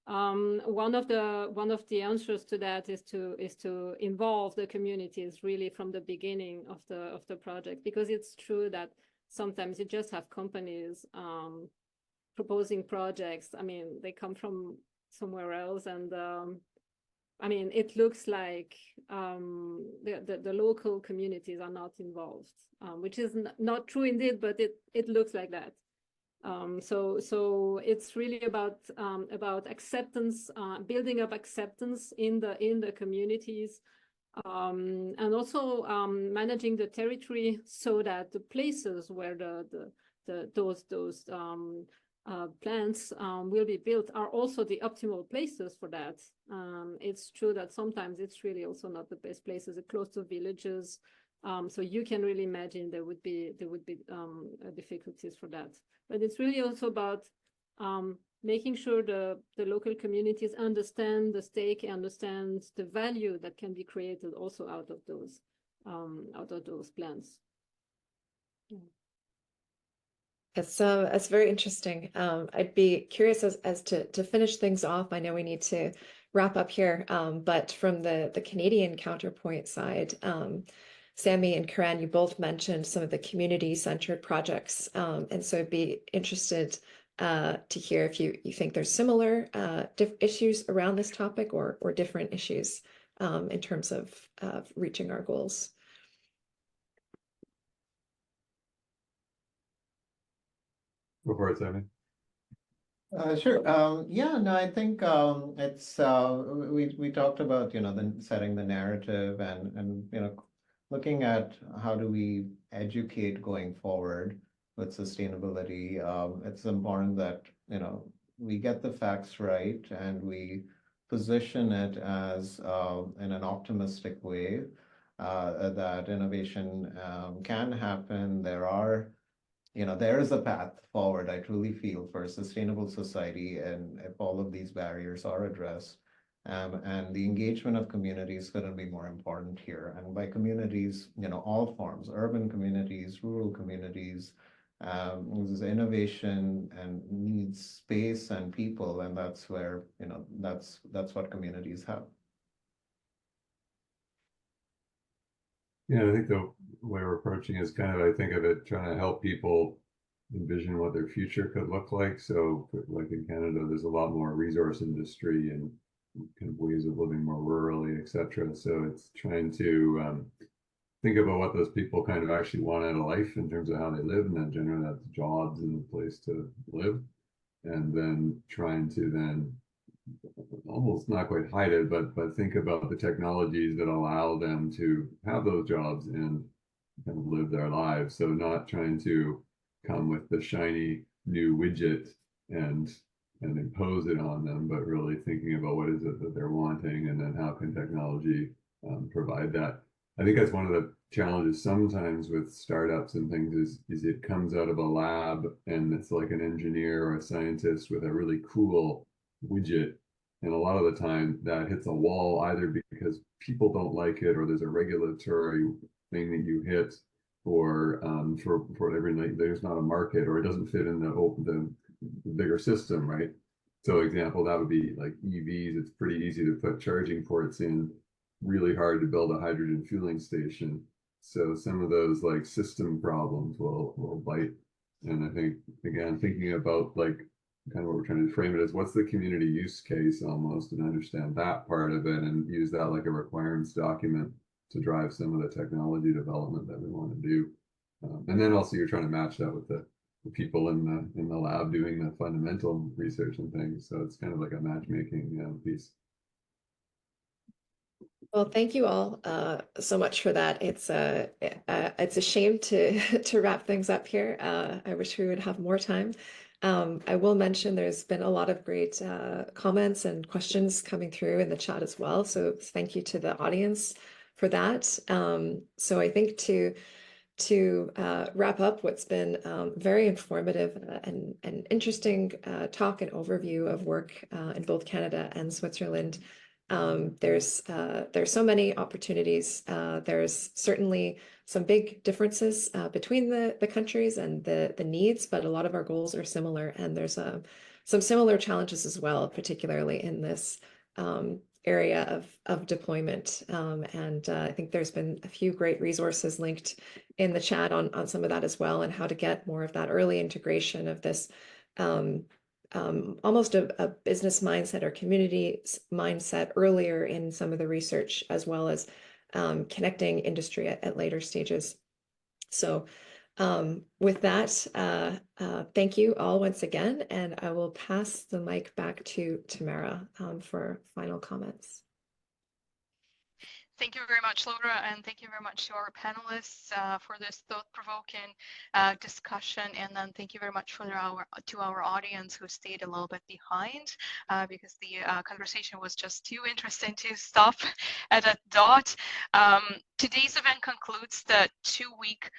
One of the answers to that is to involve the communities really from the beginning of the project, because it's true that sometimes you just have companies proposing projects. I mean, they come from somewhere else, and I mean, it looks like the local communities are not involved, which is not true indeed, but it looks like that. So it's really about acceptance, building up acceptance in the communities, and also managing the territory so that the places where those plants will be built are also the optimal places for that. It's true that sometimes it's really also not the best places, close to villages. So you can really imagine there would be difficulties for that. But it's really also about making sure the local communities understand the stake, understand the value that can be created also out of those plants. Yeah. It's very interesting. I'd be curious as to finish things off. I know we need to wrap up here, but from the Canadian counterpoint side, Sammy and Karen, you both mentioned some of the community-centered projects, and so I'd be interested to hear if you think there's similar issues around this topic or different issues in terms of reaching our goals. Go for it, Sammy. Sure. Yeah, no, I think it's we talked about setting the narrative and looking at how do we educate going forward. with sustainability. It's important that, you know, we get the facts right and we position it as in an optimistic way that innovation can happen. There is a path forward, I truly feel, for a sustainable society, and if all of these barriers are addressed, and the engagement of communities couldn't be more important here. And by communities, you know, all forms, urban communities, rural communities, this is innovation and needs space and people, and that's where, you know, that's what communities have. Yeah, I think the way we're approaching is kind of, I think of it, trying to help people envision what their future could look like. So like in Canada, there's a lot more resource industry and kind of ways of living more rurally, etc. So it's trying to think about what those people kind of actually want out of life in terms of how they live, and then generally that's jobs and a place to live, and then trying to then almost not quite hide it, but think about the technologies that allow them to have those jobs and kind of live their lives. So not trying to come with the shiny new widget and impose it on them, but really thinking about what is it that they're wanting, and then how can technology provide that. I think that's one of the challenges sometimes with startups and things is it comes out of a lab and it's like an engineer or a scientist with a really cool widget. And a lot of the time that hits a wall either because people don't like it, or there's a regulatory thing that you hit, or for every night there's not a market, or it doesn't fit in the bigger system, right? So example, that would be like EVs. It's pretty easy to put charging ports in, really hard to build a hydrogen fueling station. So some of those like system problems will bite. And I think, again, thinking about like kind of what we're trying to frame it as, what's the community use case almost, and understand that part of it and use that like a requirements document to drive some of the technology development that we want to do. And then also you're trying to match that with the people in the lab doing the fundamental research and things. So it's kind of like a matchmaking piece. Well, thank you all so much for that. It's a shame to wrap things up here. I wish we would have more time. I will mention there's been a lot of great comments and questions coming through in the chat as well. So thank you to the audience for that. So I think to wrap up what's been very informative and interesting talk and overview of work in both Canada and Switzerland. There's so many opportunities. There's certainly some big differences between the countries and the needs, but a lot of our goals are similar, and there's some similar challenges as well, particularly in this area of deployment. And I think there's been a few great resources linked in the chat on some of that as well, and how to get more of that early integration of this almost a business mindset or community mindset earlier in some of the research, as well as connecting industry at later stages. So with that, thank you all once again, and I will pass the mic back to Tamara for final comments. Thank you very much, Laura, and thank you very much to our panelists for this thought-provoking discussion. And then thank you very much to our audience who stayed a little bit behind because the conversation was just too interesting to stop at a dot. Today's event concludes the 2-week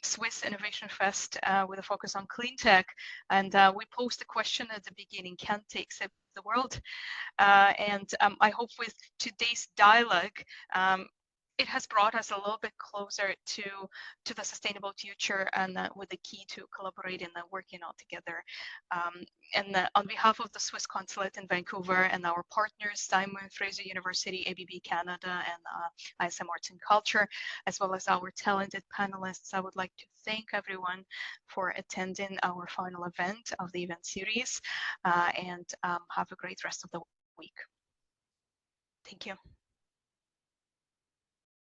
Swiss Innovation Fest with a focus on clean tech. And we posed a question at the beginning: can tech save the world? And I hope with today's dialogue, it has brought us a little bit closer to the sustainable future, and with the key to collaborating and working all together. And on behalf of the Swiss Consulate in Vancouver and our partners, Simon Fraser University, ABB Canada, and ISM Arts and Culture, as well as our talented panelists, I would like to thank everyone for attending our final event of the event series, and have a great rest of the week. Thank you.